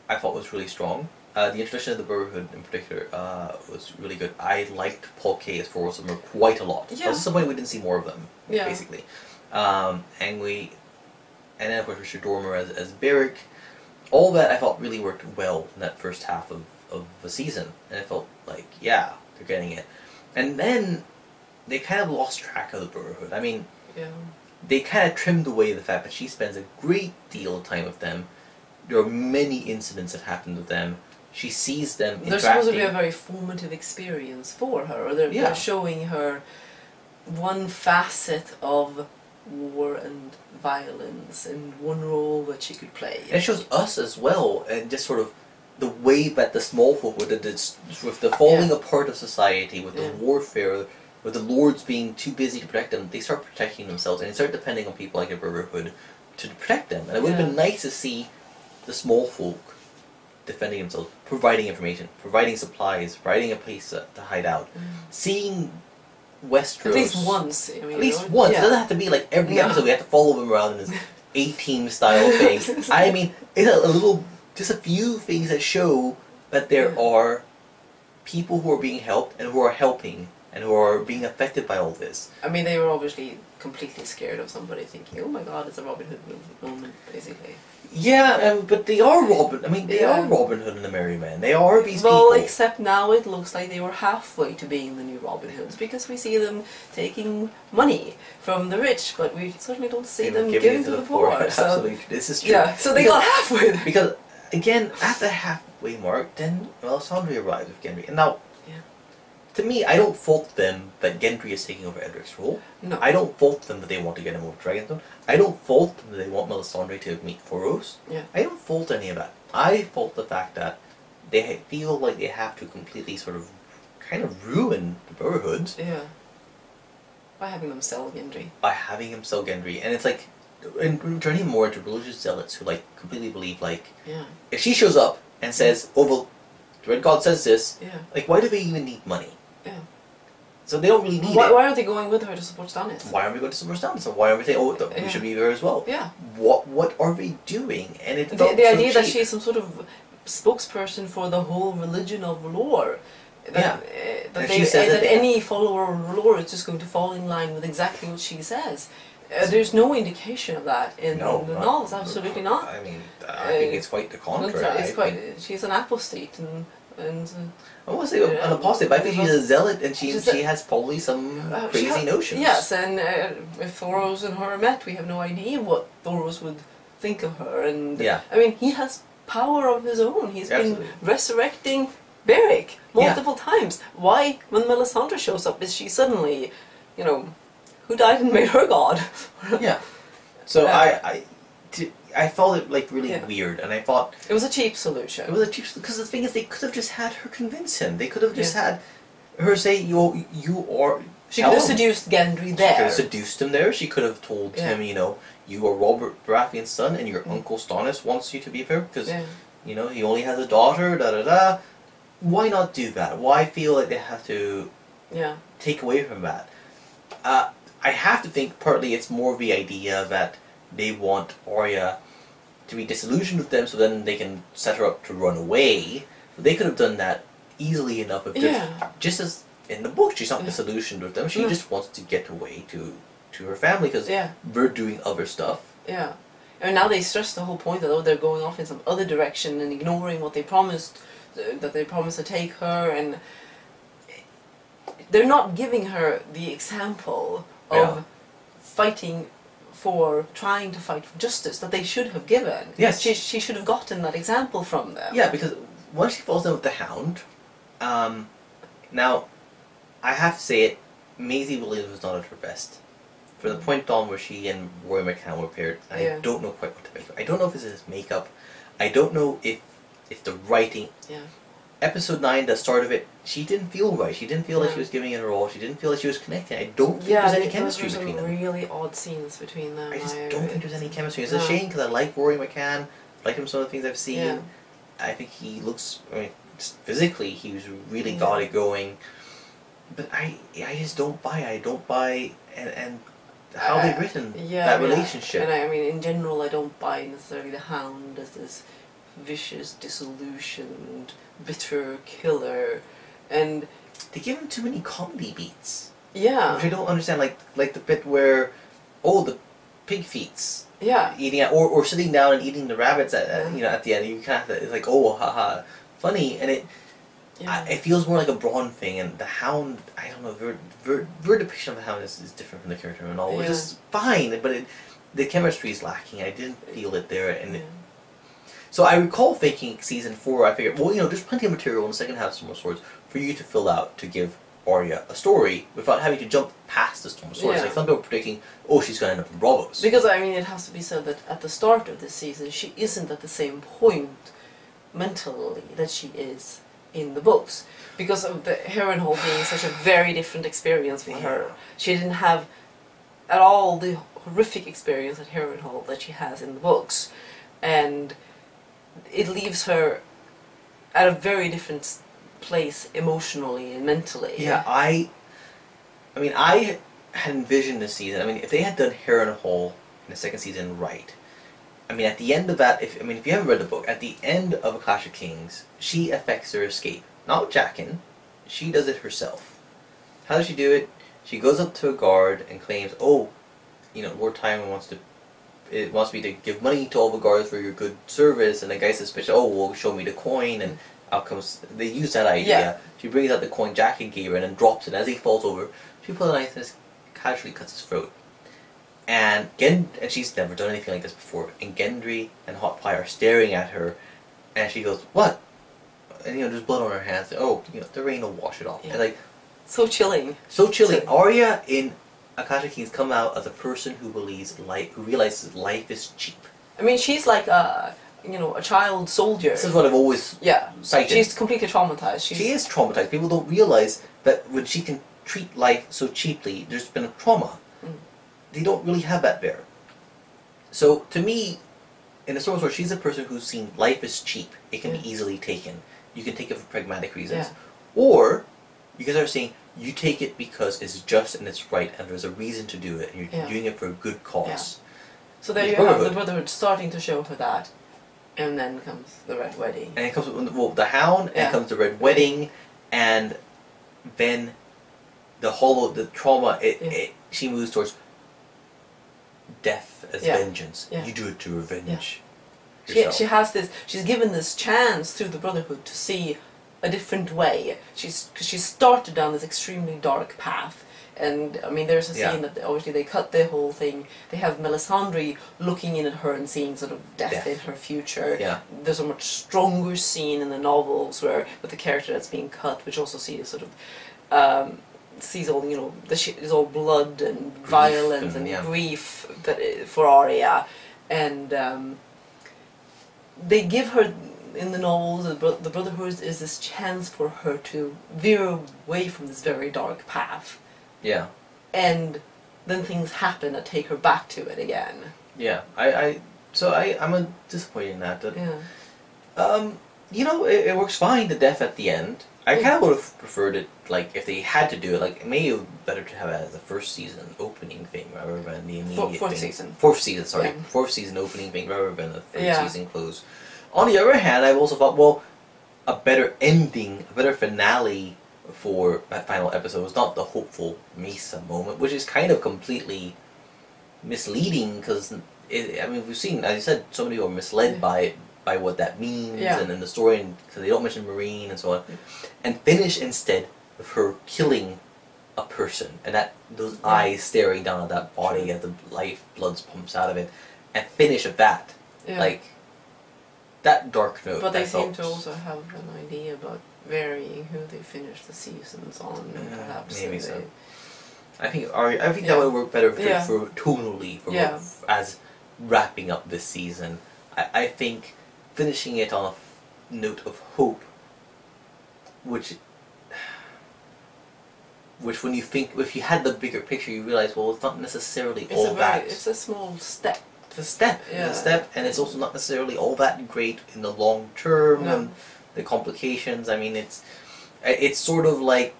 I thought, was really strong. The introduction of the Brotherhood in particular was really good. I liked Paul Kay as Forrest Summer quite a lot. Yeah. This is somebody we didn't see more of them, basically. And then of course Richard Dormer as Beric. All that I thought really worked well in that first half of the season. And I felt like, yeah, they're getting it. And then they kind of lost track of the Brotherhood. I mean, they kind of trimmed away the fact that she spends a great deal of time with them. There are many incidents that happened with them. She sees them interacting. They're supposed to be a very formative experience for her. Or they're showing her one facet of war and violence and one role that she could play. And it shows us as well, and just sort of the way that the small folk, with the falling apart of society, with the warfare, with the lords being too busy to protect them, they start protecting themselves, and they start depending on people like the Brotherhood to protect them. And it would have been nice to see the small folk defending themselves, providing information, providing supplies, providing a place to hide out. Seeing Westeros... At least once. I mean, at least once. It doesn't have to be like every episode we have to follow them around in this A-Team style thing. I mean, it's just a few things that show that there are people who are being helped and who are helping and who are being affected by all this. I mean, they were obviously completely scared of somebody thinking, "Oh my God, it's a Robin Hood moment," basically. Yeah, but they are Robin. I mean, they are Robin Hood and the Merry Men. They are these people. Well, except now it looks like they were halfway to being the new Robin Hoods, because we see them taking money from the rich, but we certainly don't see them giving to the poor. So, absolutely, this is true. Yeah, so they got halfway there. Because, again, at the halfway mark, then Melisandre arrives with Gendry. And now, to me, I don't fault them that Gendry is taking over Edric's role. No. I don't fault them that they want to get him over Dragonstone. I don't fault them that they want Melisandre to meet Thoros. Yeah. I don't fault any of that. I fault the fact that they feel like they have to completely sort of kind of ruin the Brotherhood. Yeah. By having them sell Gendry. By having him sell Gendry. And it's like, and turning more into religious zealots who like completely believe like, if she shows up and says, oh well, the Red God says this, like why do they even need money? Yeah. So they don't really need it. Why aren't they going with her to support Stannis? Why aren't we going to support Stannis? Why aren't we saying, oh, we should be there as well? Yeah. What are they doing? And it the idea that she's some sort of spokesperson for the whole religion of lore. That any follower of lore is just going to fall in line with exactly what she says. There's no indication of that in the novels. Absolutely not. I mean, I think it's quite the contrary. She's an apostate and I won't say an apostate, but I think she's a zealot, and she has probably some crazy notions. Yes, and if Thoros and her met, we have no idea what Thoros would think of her. And I mean, he has power of his own. He's been resurrecting Beric multiple times. Why, when Melisandre shows up, is she suddenly, you know, who died and made her god? So I felt it like really weird, and I thought it was a cheap solution. It was a cheap because the thing is, they could have just had her convince him. They could have just had her say, "You are." She could have seduced Gendry there. She could have seduced him there. She could have told him, you know, you are Robert Baratheon's son, and your uncle Stannis wants you to be there because you know he only has a daughter. Da da da. Why not do that? Why feel like they have to take away from that? I have to think partly it's more the idea that they want Arya to be disillusioned with them so then they can set her up to run away. They could have done that easily enough if just as in the book she's not disillusioned with them, she just wants to get away to her family because we're doing other stuff. Yeah. And now they stress the whole point that they're going off in some other direction and ignoring what they promised, that they promised to take her, and they're not giving her the example of fighting trying to fight for justice that they should have given. Yes. She should have gotten that example from them. Yeah, because once she falls in with the Hound, now, I have to say it, Maisie Williams was not at her best. For the point on where she and Roy McCann were paired, I don't know quite what to make of. I don't know if it's his makeup. I don't know if the writing. Yeah. Episode 9, the start of it, she didn't feel right. She didn't feel like she was giving it her all. She didn't feel like she was connecting. I don't think there's any chemistry between them. Really odd scenes between them. I just don't think there's any chemistry. It's a shame because I like Rory McCann. I like him some of the things I've seen. Yeah. I think he looks, I mean, physically he was really got it going. But I just don't buy it. I don't buy and how they've written that relationship. And I mean, in general, I don't buy necessarily the Hound as this vicious, disillusioned, bitter killer, and they give him too many comedy beats. Yeah, which I don't understand. Like the bit where, the pig feets. Yeah, eating or sitting down and eating the rabbits at you know at the end. You kind of it's like haha funny, and it feels more like a Braun thing. And the Hound, I don't know, their depiction of the Hound is different from the character and all, which is fine, but the chemistry is lacking. I didn't feel it there, and. So I recall thinking season 4, I figured, well, you know, there's plenty of material in the second half of Storm of Swords for you to fill out to give Arya a story without having to jump past the Storm of Swords. Like some people were predicting, she's going to end up in Braavos. Because, I mean, it has to be said that at the start of this season, she isn't at the same point mentally that she is in the books. Because of the Harrenhal being such a very different experience for her. She didn't have at all the horrific experience at Harrenhal that she has in the books. And it leaves her at a very different place emotionally and mentally. Yeah, I mean, I had envisioned this season. I mean, if they had done Harrenhal in the second season right, I mean, at the end of that, if you haven't read the book, at the end of A Clash of Kings, she affects her escape. Not Jaqen, she does it herself. how does she do it? She goes up to a guard and claims, oh, you know, Lord Tywin wants me to give money to all the guards for your good service, and the guy's suspicious, oh, well, show me the coin, and out comes, they use that idea. Yeah. She brings out the coin Jaqen gave her and then drops it, and as he falls over, she pulls a knife and just casually cuts his throat. And she's never done anything like this before, and Gendry and Hot Pie are staring at her, and she goes, what? And, you know, there's blood on her hands. Oh, you know, the rain will wash it off. Yeah. And like, so chilling. So chilling. Arya in Akasha Kings come out as a person who realizes life is cheap. I mean, she's like a child soldier. This is what I've always cited. She's completely traumatized. She is traumatized. People don't realize that when she can treat life so cheaply, there's been a trauma. They don't really have that there. So, to me, in the Star Wars, she's a person who's seen life is cheap. It can be easily taken. You can take it for pragmatic reasons. Yeah. Or, you guys are saying, you take it because it's just and it's right, and there's a reason to do it, and you're doing it for a good cause. Yeah. So there you have the Brotherhood starting to show her that, and then comes the Red Wedding. And it comes, well, the Hound, and comes the Red Wedding, and then the trauma, she moves towards death as vengeance. Yeah. You do it to revenge yourself. She has this. She's given this chance through the Brotherhood to see a different way. She's started down this extremely dark path, and I mean, there's a scene that obviously they cut the whole thing. They have Melisandre looking in at her and seeing sort of death in her future. Yeah. There's a much stronger scene in the novels where with the character that's being cut, which also sees sort of. Sees all, you know, the shit is all blood and violence and grief for Arya, and they give her in the novels, the Brotherhood is this chance for her to veer away from this very dark path. Yeah. And then things happen that take her back to it again. Yeah, I'm disappointed in that. You know, it works fine, the death at the end. I kind of would have preferred it, like, if they had to do it, like, maybe it would be better to have it as a first season opening thing rather than the immediate Fourth season. Fourth season opening thing rather than a third season close. On the other hand, I've also thought, well, a better ending, a better finale for that final episode was not the hopeful Mesa moment, which is kind of completely misleading, because, I mean, we've seen, as you said, so many people are misled by what that means, and in the story, and because they don't mention Marine and so on, and finish instead with her killing a person, and those eyes staring down at that body as the blood pumps out of it, and finish with that, like that dark note. But they seem to also have an idea about varying who they finish the seasons on, perhaps. Maybe so. I think that would work better for tonally as wrapping up this season. I think finishing it on a note of hope, which when you think, if you had the bigger picture, you realize, well, it's not necessarily it's a small step. It's a step. Yeah. It's a step, and it's also not necessarily all that great in the long term, and the complications. I mean, it's sort of like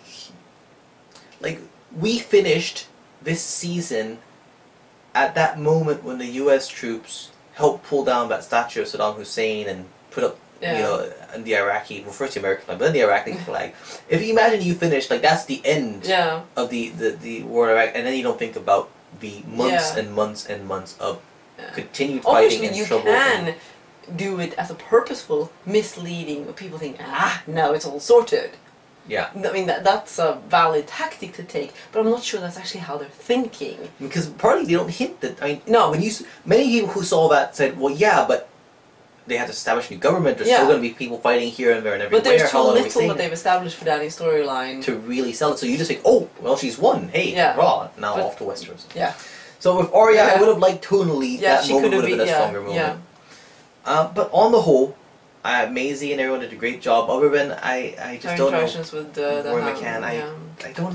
we finished this season at that moment when the U.S. troops helped pull down that statue of Saddam Hussein and put up, you know, the Iraqi, well, first the American flag, but then the Iraqi flag. If you imagine you finished, like, that's the end of the war in Iraq, and then you don't think about the months and months and months of continued fighting and trouble. Obviously, you can do it as a purposeful misleading, where people think, now it's all sorted. Yeah. I mean, that's a valid tactic to take, but I'm not sure that's actually how they're thinking. Because partly they don't hint that, I mean, no, many people who saw that said, well, yeah, but they have to establish a new government, there's still going to be people fighting here and there and everywhere. But there's too little that they've established for Dany's storyline to really sell it, so you just think, oh, well, she's won, hey, raw, now off to Westeros. Yeah. So with Arya, I would have liked tonally, that moment would have been a stronger moment. But on the whole, Maisie and everyone did a great job. Other than I just don't know. With Roy McCann. I don't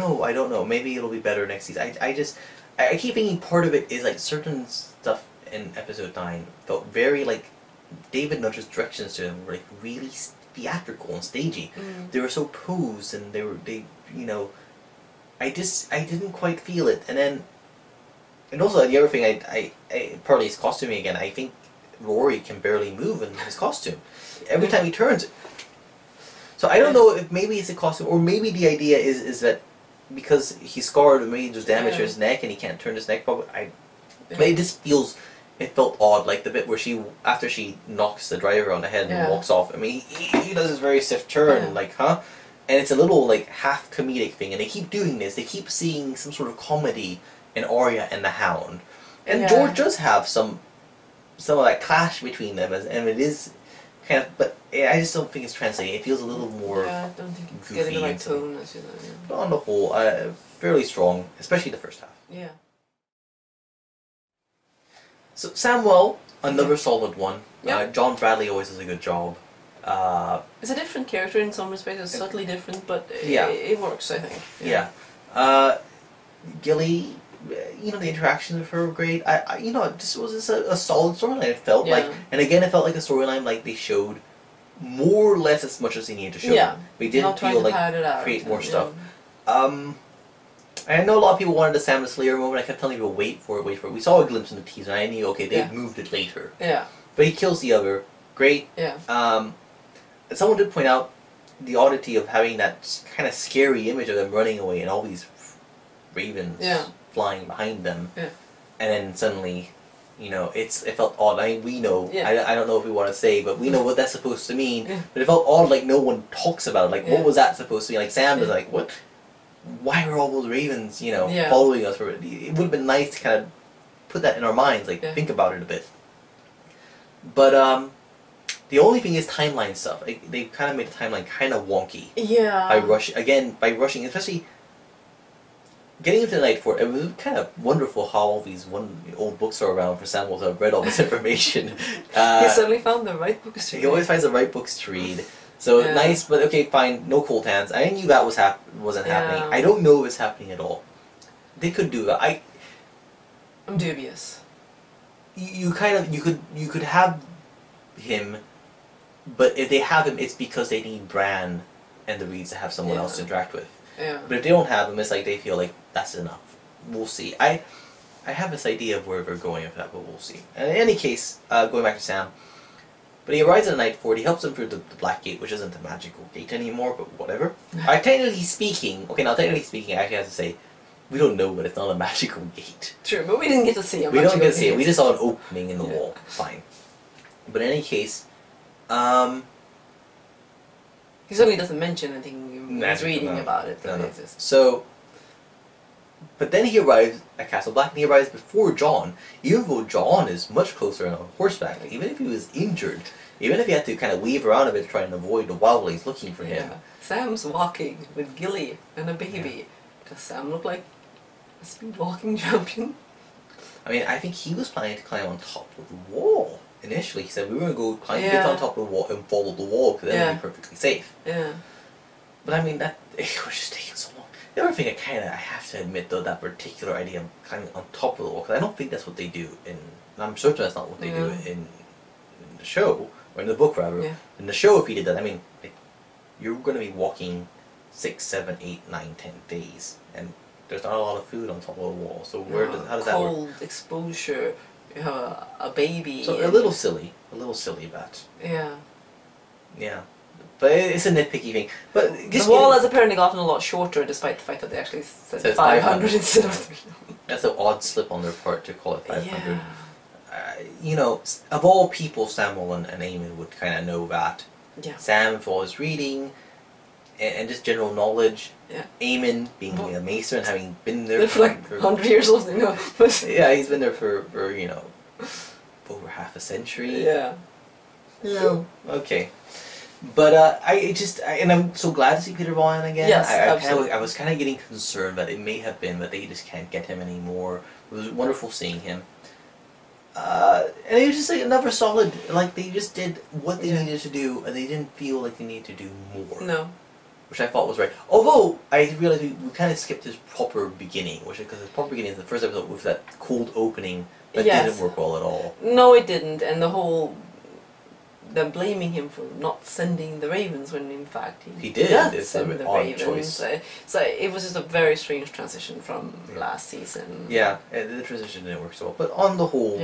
know. Maybe it'll be better next season. I keep thinking part of it is like certain stuff in episode 9 felt very like David Nutt's directions to them were like really theatrical and stagey. They were so posed, and they you know, I didn't quite feel it. And also the other thing, I partly his costuming again. I think Rory can barely move in his costume. Every time he turns. So I don't know if maybe it's a costume, or maybe the idea is that because he scarred, maybe there's damage to his neck and he can't turn his neck properly. It just feels, it felt odd, like the bit where after she knocks the driver on the head and walks off. I mean, he does this very stiff turn, like, huh? And it's a little, like, half comedic thing, and they keep doing this. They keep seeing some sort of comedy in Arya and the Hound. And George does have some of that clash between them, and it is kind of, but I just don't think it's translating. It feels a little more I don't think it's getting the right tone, as you know. But on the whole, fairly strong, especially the first half. Yeah. So Samwell, another solid one. John Bradley always does a good job. It's a different character in some respects. It's subtly different, but it works, I think. Gilly, you know, the interactions with her were great. You know, this was just a solid storyline. It felt like, and again, it felt like a storyline like they showed more or less as much as they needed to show. Yeah. We didn't feel like create more stuff. I know a lot of people wanted the Sam the Slayer moment. I kept telling people, wait for it, wait for it. We saw a glimpse in the teaser, and I knew, okay, they've moved it later. Yeah. But he kills the other. Great. Yeah. Someone did point out the oddity of having that kind of scary image of them running away and all these ravens flying behind them. Yeah. And then suddenly, you know, it felt odd. I mean, we know, I don't know if we want to say, but we know what that's supposed to mean. But it felt odd, like no one talks about it. Like, what was that supposed to be? Like, Sam was like, what? Why were all those ravens, you know, following us? It would have been nice to kind of put that in our minds, like, think about it a bit. But, the only thing is timeline stuff. They kind of made the timeline kind of wonky. Yeah. By rushing, especially getting into the Night Fort. It was kind of wonderful how all these old books are around for Samuel to have read all this information. He suddenly found the right books to read. He always finds the right books to read. So nice, but okay, fine. No cold hands. I knew that wasn't happening. I don't know if it's happening at all. They could do that. I'm dubious. You could have him, but if they have him, it's because they need Bran and the Reeds to have someone else to interact with. Yeah. But if they don't have him, it's like they feel like that's enough. We'll see. I have this idea of where they're going with that, but we'll see. And in any case, going back to Sam. But he arrives at the Night Fort, he helps them through the Black Gate, which isn't a magical gate anymore, but whatever. Technically speaking, I actually have to say, we don't know, but it's not a magical gate. True, but we didn't get to see a magical gate. We don't get to see it, we just saw an opening in the wall. Fine. But in any case, he certainly doesn't mention anything when he's reading about it. No. So, but then he arrives at Castle Black, and he arrives before Jon, even though Jon is much closer on horseback. Even if he was injured, even if he had to kind of weave around a bit to try and avoid the wildlings looking for him. Sam's walking with Gilly and a baby. Does Sam look like a speed walking champion? I mean, I think he was planning to climb on top of the wall. Initially, he said we were going to go climb, get on top of the wall and follow the wall because then we'd be perfectly safe. Yeah. But I mean, it was just taking so long. The other thing I have to admit though, that particular idea of climbing on top of the wall, because I don't think that's what they do in, I'm certain that's not what they do in the show, or in the book rather. Yeah. In the show, if he did that, I mean, you're going to be walking 6, 7, 8, 9, 10 days, and there's not a lot of food on top of the wall, so how does that work? Cold exposure, you have a baby. So a little silly, but. Yeah. Yeah. But it's a nitpicky thing. But the wall has apparently gotten a lot shorter, despite the fact that they actually said 500 instead of 300. That's an odd slip on their part to call it 500. Yeah. You know, of all people, Samuel and Aemon would kind of know that. Yeah. Sam for all his reading and just general knowledge. Yeah. Aemon being a maester and having been there for like 100 years or something. No. Yeah, he's been there for you know, over half a century. Yeah. Yeah. Okay. But and I'm so glad to see Peter Vaughan again. Yes, absolutely. I was kind of getting concerned that it may have been that they just can't get him anymore. It was wonderful seeing him. And it was just like another solid, like they just did what they needed to do, and they didn't feel like they needed to do more. No. Which I thought was right. Although, I realized we kind of skipped his proper beginning, because his proper beginning is the first episode with that cold opening that didn't work well at all. No, it didn't, and the whole... Them blaming him for not sending the ravens when in fact he did send the ravens. Choice. So it was just a very strange transition from last season. Yeah, the transition didn't work so well. But on the whole,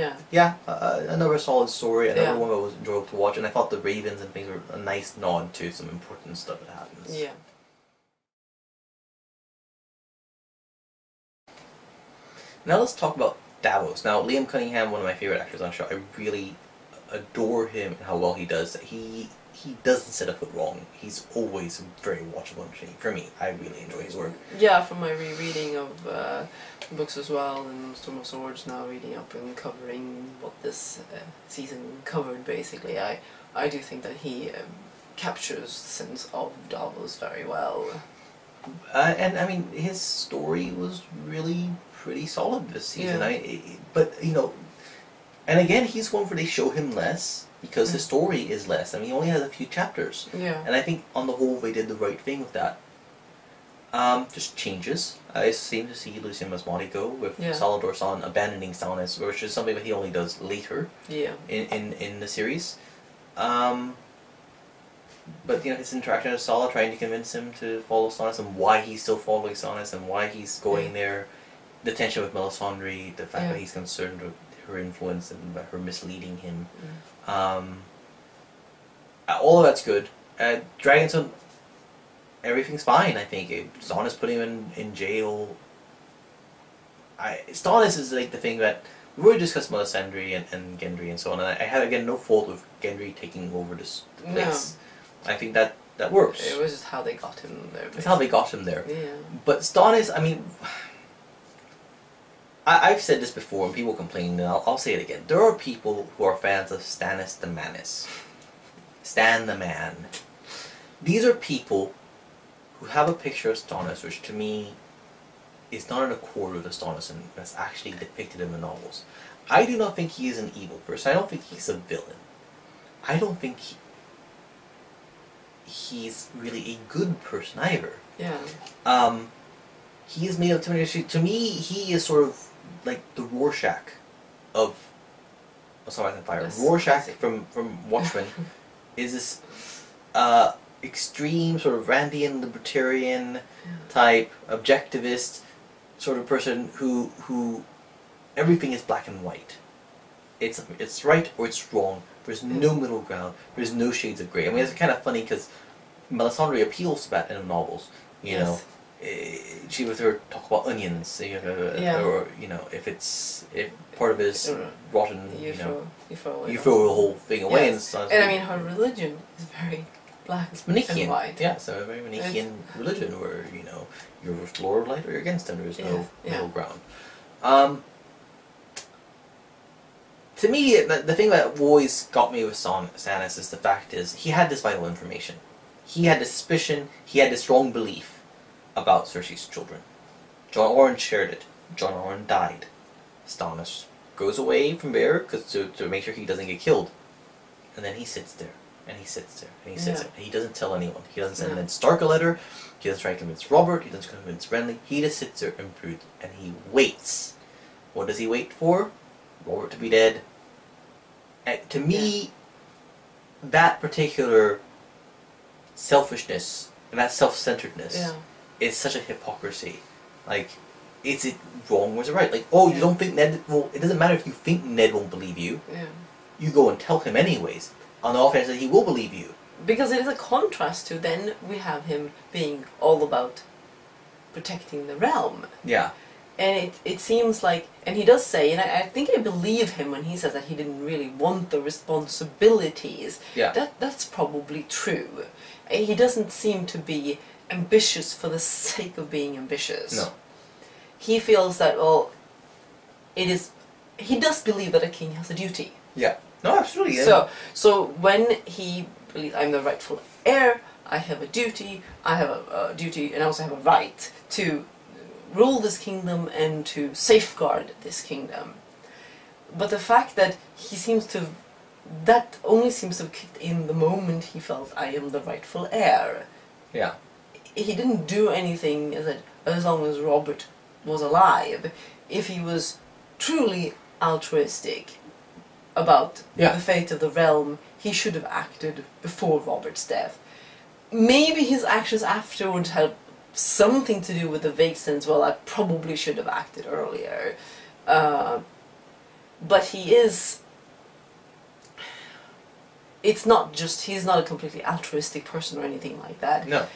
another solid story, another one that was enjoyable to watch, and I thought the ravens and things were a nice nod to some important stuff that happens. Yeah. Now let's talk about Davos. Now, Liam Cunningham, one of my favorite actors on the show, I really adore him and how well he does. He doesn't set a foot wrong. He's always very watchable for me. I really enjoy his work. Yeah, from my rereading of books as well, and Storm of Swords, now reading up and covering what this season covered, basically, I do think that he captures the sense of Davos very well. And I mean, his story was really pretty solid this season. Yeah. But, you know, and again, he's one where they show him less, because his story is less. I mean, he only has a few chapters. Yeah. And I think, on the whole, they did the right thing with that. Just changes. I seem to see Lucien Masmati go, with Salador San abandoning Stannis, which is something that he only does later in the series. But, you know, his interaction with Sala, trying to convince him to follow Stannis, and why he's still following Stannis, and why he's going there. The tension with Melisandre, the fact that he's concerned with her influence and her misleading him. All of that's good. Dragonstone, everything's fine, I think. Stannis putting him in jail. Stannis is like the thing that... We already discussed Melisandre and Gendry and so on, and I had, again, no fault with Gendry taking over this place. No. I think that works. It was just how they got him there. It's how they got him there. Yeah. But Stannis, I mean... I've said this before, and people complain, and I'll say it again. There are people who are fans of Stannis the Manus. Stan the Man. These are people who have a picture of Stannis, which to me is not in accord with the Stannis that's actually depicted in the novels. I do not think he is an evil person. I don't think he's a villain. I don't think he's really a good person either. Yeah. He is made of too many... To me, he is sort of like the Rorschach of Sunrise and Fire. Yes. Rorschach from Watchmen is this extreme sort of Randian libertarian type objectivist sort of person who everything is black and white. It's right or it's wrong. There's no middle ground. There's no shades of grey. I mean, it's kind of funny because Melisandre appeals to that in the novels. You know. She with her talk about onions, or you know, if part of it is rotten, you throw the whole thing away. Yes. And I mean, her religion is very black and white. Yeah, so a very Manichaean religion where you know you're with Lord of Light or you're against him. There's no middle ground. To me, the thing that always got me with Stannis is the fact is he had this vital information, he had this suspicion, he had this strong belief about Cersei's children. Jon Arryn shared it. Jon Arryn died. Stannis goes away from there to make sure he doesn't get killed. And then he sits there. And he sits there. And he sits there. And he doesn't tell anyone. He doesn't send Ned Stark a letter. He doesn't try to convince Robert. He doesn't convince Renly. He just sits there and broods. And he waits. What does he wait for? Robert to be dead. And to me, that particular selfishness and that self-centeredness is such a hypocrisy. Like, is it wrong or is it right? Like, oh, you don't think Ned... Well, it doesn't matter if you think Ned won't believe you. Yeah. You go and tell him anyways. On the off chance that he will believe you. Because it is a contrast to then we have him being all about protecting the realm. Yeah. And it seems like... And he does say, and I think I believe him when he says that he didn't really want the responsibilities. Yeah. That's probably true. He doesn't seem to be ambitious for the sake of being ambitious. No. He feels that, well, it is... He does believe that a king has a duty. Yeah. No, absolutely. Yeah. So when he believes, I'm the rightful heir, I have a duty, I have a duty, and I also have a right to rule this kingdom and to safeguard this kingdom. But the fact that he seems to... That only seems to have kicked in the moment he felt, I am the rightful heir. Yeah. He didn't do anything as long as Robert was alive. If he was truly altruistic about the fate of the realm, he should have acted before Robert's death. Maybe his actions afterwards had something to do with the vague sense, well, I probably should have acted earlier. But he is... It's not just... He's not a completely altruistic person or anything like that. No.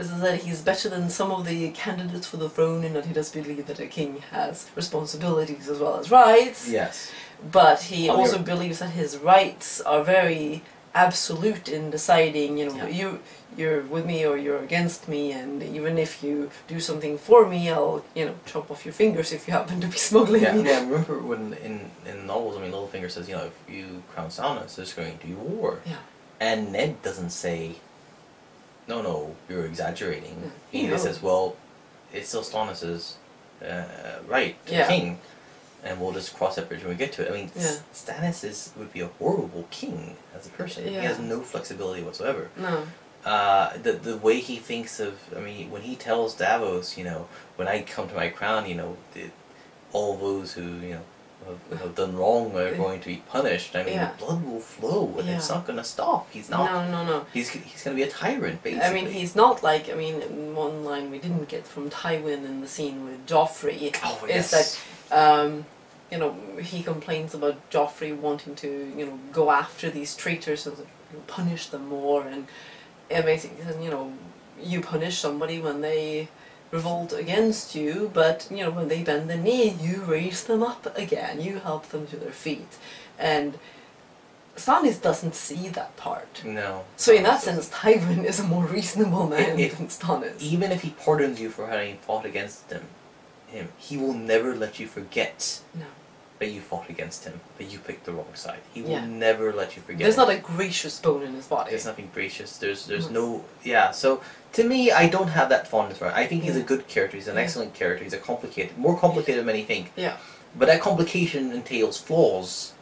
is that he's better than some of the candidates for the throne in that he does believe that a king has responsibilities as well as rights. Yes. But he also believes that his rights are very absolute in deciding, you know, you're with me or you're against me, and even if you do something for me, I'll, you know, chop off your fingers if you happen to be smuggling. Yeah, I remember when in novels, I mean, Littlefinger says, you know, if you crown Stannis, there's going to be war. Yeah. And Ned doesn't say, no, you're exaggerating. Yeah. He just says, well, it's still Stannis' right to the king, and we'll just cross that bridge when we get to it. I mean, Stannis would be a horrible king as a person. He has no flexibility whatsoever. No. The way he thinks of, I mean, when he tells Davos, you know, when I come to my crown, you know, all those who, you know, have done wrong are going to be punished. I mean, the blood will flow, and it's not going to stop. He's not. No. He's going to be a tyrant, basically. I mean, he's not like, I mean, one line we didn't get from Tywin in the scene with Joffrey is that, you know, he complains about Joffrey wanting to, you know, go after these traitors and punish them more, and basically, you know, you punish somebody when they revolt against you, but, you know, when they bend the knee, you raise them up again, you help them to their feet. And Stannis doesn't see that part. No. So in that sense, Tywin is a more reasonable man than Stannis. Even if he pardons you for having fought against him, he will never let you forget that you fought against him, that you picked the wrong side. He will never let you forget. There's not a gracious bone in his body. There's nothing gracious. There's no... Yeah, so to me, I don't have that fondness for him. I think he's a good character. He's an excellent character. He's a more complicated than many think. Yeah. But that complication entails flaws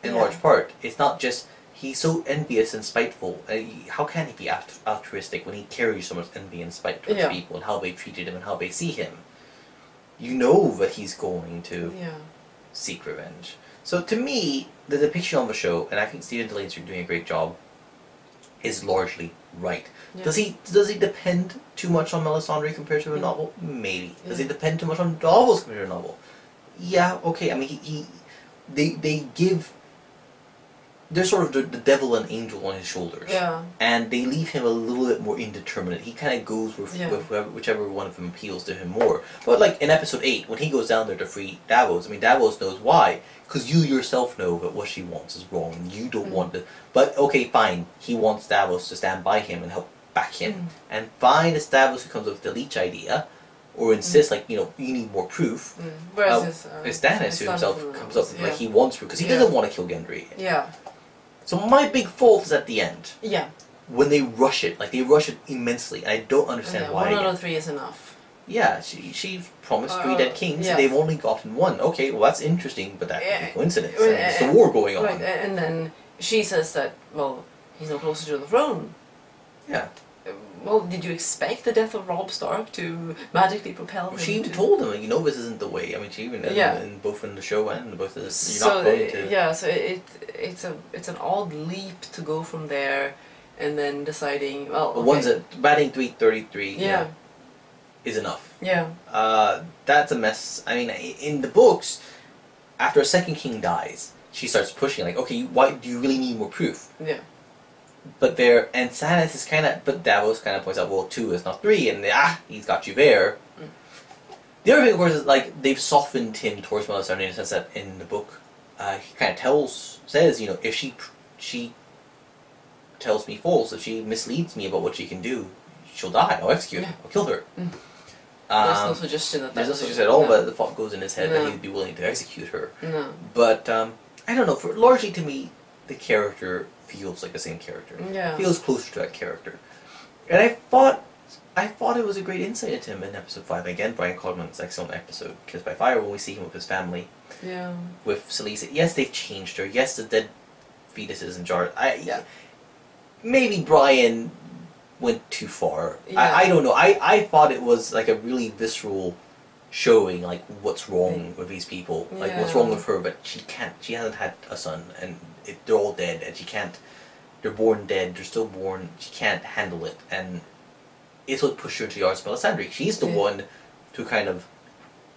in large part. It's not just... He's so envious and spiteful. How can he be altruistic when he carries so much envy and spite towards people and how they treated him and how they see him? You know that he's going to seek revenge. So to me, the depiction on the show, and I think Stephen Delaney's doing a great job, is largely right. Yeah. Does he depend too much on Melisandre compared to a novel? Maybe. Does he depend too much on Davos compared to a novel? Yeah, okay. I mean, they give... They're sort of the devil and angel on his shoulders. Yeah. And they leave him a little bit more indeterminate. He kind of goes with whichever one of them appeals to him more. But like in episode 8, when he goes down there to free Davos, I mean, Davos knows why. Because you yourself know that what she wants is wrong. And you don't want to... But, okay, fine. He wants Davos to stand by him and help back him. And fine, it's Davos who comes up with the leech idea. Or insists, like, you know, you need more proof. Whereas it's Stannis who himself comes up with, like, he wants proof. Because he doesn't want to kill Gendry. Yeah. So my big fault is at the end. Yeah. When they rush it. Like, they rush it immensely. And I don't understand why. 1 out of 3 is enough. Yeah, she promised 3 dead kings, and they've only gotten 1. Okay, well, that's interesting, but that's a coincidence. I mean, it's the war going on. Right, and then she says that, well, he's no closer to the throne. Yeah. Well, did you expect the death of Robb Stark to magically propel him? She even told him, you know, this isn't the way. I mean, she even in both in the show and in both you're not going to. Yeah, so it's an odd leap to go from there, and then deciding, well, the ones that batting 333 is enough. Yeah. That's a mess. I mean, in the books, after a second king dies, she starts pushing, like, okay, why do you really need more proof? Yeah. But and Stannis is kind of, but Davos kind of points out, well, 2 is not 3, and he's got you there. The other thing, of course, is like they've softened him towards Melisandre in the sense that in the book, he kind of says, you know, if she tells me false, if she misleads me about what she can do, she'll die. I'll execute her. I'll kill her. There's no suggestion that. There's no suggestion at all, but the thought goes in his head that he'd be willing to execute her. No. But I don't know. Largely to me, the character feels like the same character. Yeah. Feels closer to that character. And I thought it was a great insight into him in episode 5. Again, Brian Cogman's excellent episode, Kissed by Fire, when we see him with his family. Yeah. With Khaleesi. Yes, they've changed her. Yes, the dead fetuses and jars. Maybe Brian went too far. Yeah. I don't know. I thought it was like a really visceral showing, like, what's wrong with these people. Like, what's wrong with her, but she hasn't had a son, and they're all dead, and she can't, they're born dead, they're still born, she can't handle it, and it's what pushed her to Yars Melisandre. She's the one who kind of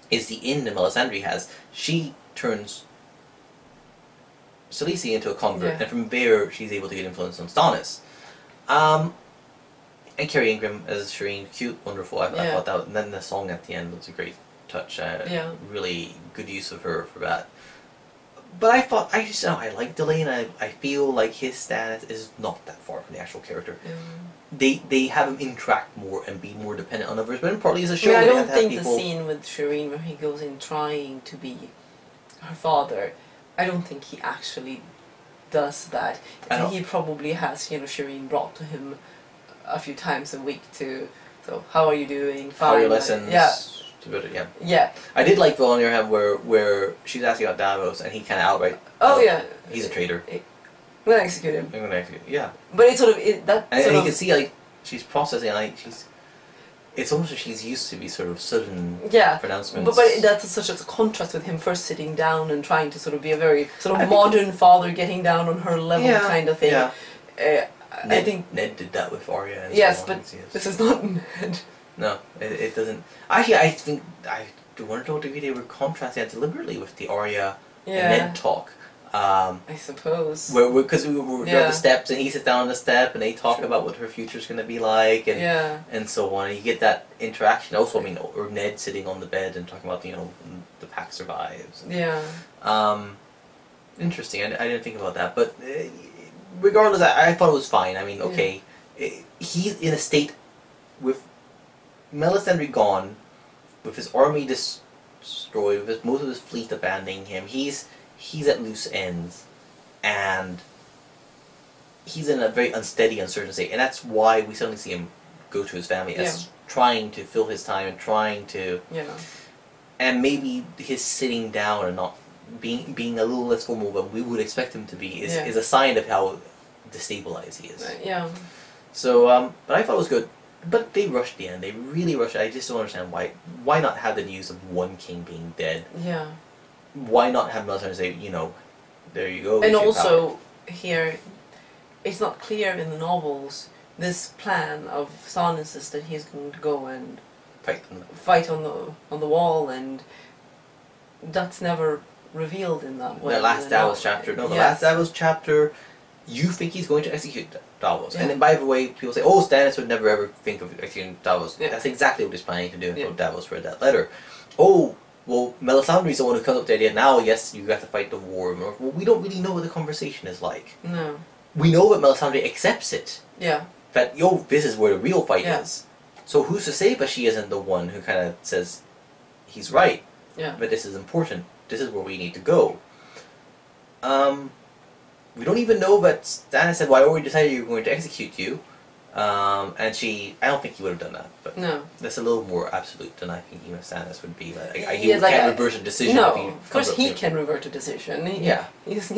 is the in that Melisandre has. She turns Khaleesi into a convert, and from there she's able to get influence on Stannis. And Carrie Ingram as Shireen, cute, wonderful. I thought that, and then the song at the end was a great touch. Really good use of her for that. But I thought, I like Delane. I feel like his status is not that far from the actual character. They have him interact more and be more dependent on others, but partly as a show. I don't think the scene with Shireen where he goes in trying to be her father, I don't think he actually does that. I think he probably has, Shireen brought to him a few times a week to, so how are you doing? Fine. How are your lessons? Yeah. I did like the one you have where she's asking about Davos and he kind of outright. He's a traitor. I'm gonna execute him. I'm gonna execute. Yeah. But it's sort of and you can see like she's processing she's. It's almost like she's used to be sort of sudden pronouncements. But that's such a contrast with him first sitting down and trying to sort of be a very sort of modern father getting down on her level kind of thing. Yeah. I think Ned did that with Arya. And yes, but this is not Ned. No, it doesn't. Actually, I think I wonder what degree they were contrasting that deliberately with the Arya and Ned talk. I suppose. Because we were at the steps and he sits down on the step and they talk about what her future's going to be like and so on. And you get that interaction. Also, or Ned sitting on the bed and talking about the pack survives. Yeah. Interesting. I didn't think about that, but regardless, I thought it was fine. Okay, he's in a state with Melisandre gone, with his army destroyed, with most of his fleet abandoning him. He's at loose ends, and he's in a very unsteady, uncertain state, and that's why we suddenly see him go to his family as trying to fill his time and trying to, and maybe his sitting down and not being a little less formal than we would expect him to be is a sign of how destabilized he is. Yeah. So, but I thought it was good. But they rushed the end. They really rushed it. I just don't understand why. Why not have the news of one king being dead? Yeah. Why not have Melisandre say, there you go. And also, here, it's not clear in the novels, this plan of Stannis' that he's going to go and fight on the wall, and that's never revealed in that way. The last Davos chapter. No, the last Davos chapter, you think he's going to execute Davos. And then, by the way, people say, oh, Stannis would never ever think of executing Davos. That's exactly what he's planning to do until Davos read that letter. Oh, well, Melisandre's the one who comes up with the idea, now, yes, you have to fight the war. Well, we don't really know what the conversation is like. No. We know that Melisandre accepts it. Yeah. That, this is where the real fight is. So who's to say that she isn't the one who kind of says, he's right, but this is important, this is where we need to go. We don't even know that Stannis said, well, I already decided you were going to execute you. And I don't think he would have done that, but that's a little more absolute than I think even Stannis would be. He can't reverse a decision. No, of course he can revert a decision. He's,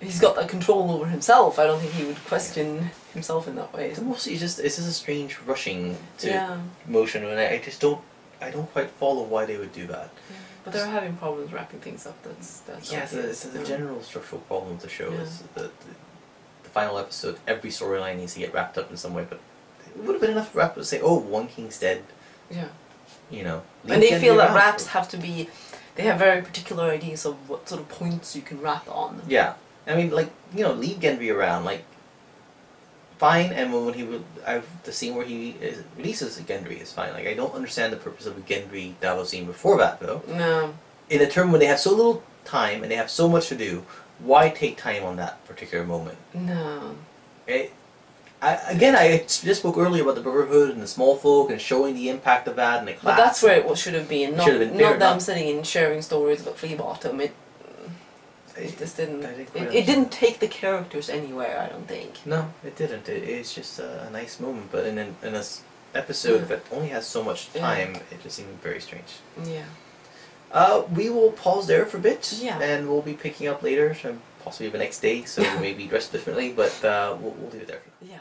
he's got that control over himself. I don't think he would question himself in that way. It's mostly just, it's just a strange rushing to motion, and I don't quite follow why they would do that. Yeah. But they're having problems wrapping things up. That's it's the general structural problem with the show is the final episode. Every storyline needs to get wrapped up in some way, but it would have been enough to wrap up to say, oh, one king's dead. Yeah. And they feel that wraps have to be. They have very particular ideas of what sort of points you can wrap on. Yeah. leave Gendry around, fine, and when the scene where he releases Gendry is fine. I don't understand the purpose of a Gendry Davos scene before that, though. No. In a term when they have so little time and they have so much to do, why take time on that particular moment? No. I just spoke earlier about the Brotherhood and the small folk and showing the impact of that and the class. But that's where it should have been, not them sitting and sharing stories about Flea Bottom. It just didn't. It didn't take the characters anywhere, I don't think. No, it didn't. It's just a nice moment, but in an episode that only has so much time, it just seemed very strange. Yeah. We will pause there for a bit, and we'll be picking up later, possibly the next day, so maybe dressed differently, but we'll leave it there. Yeah.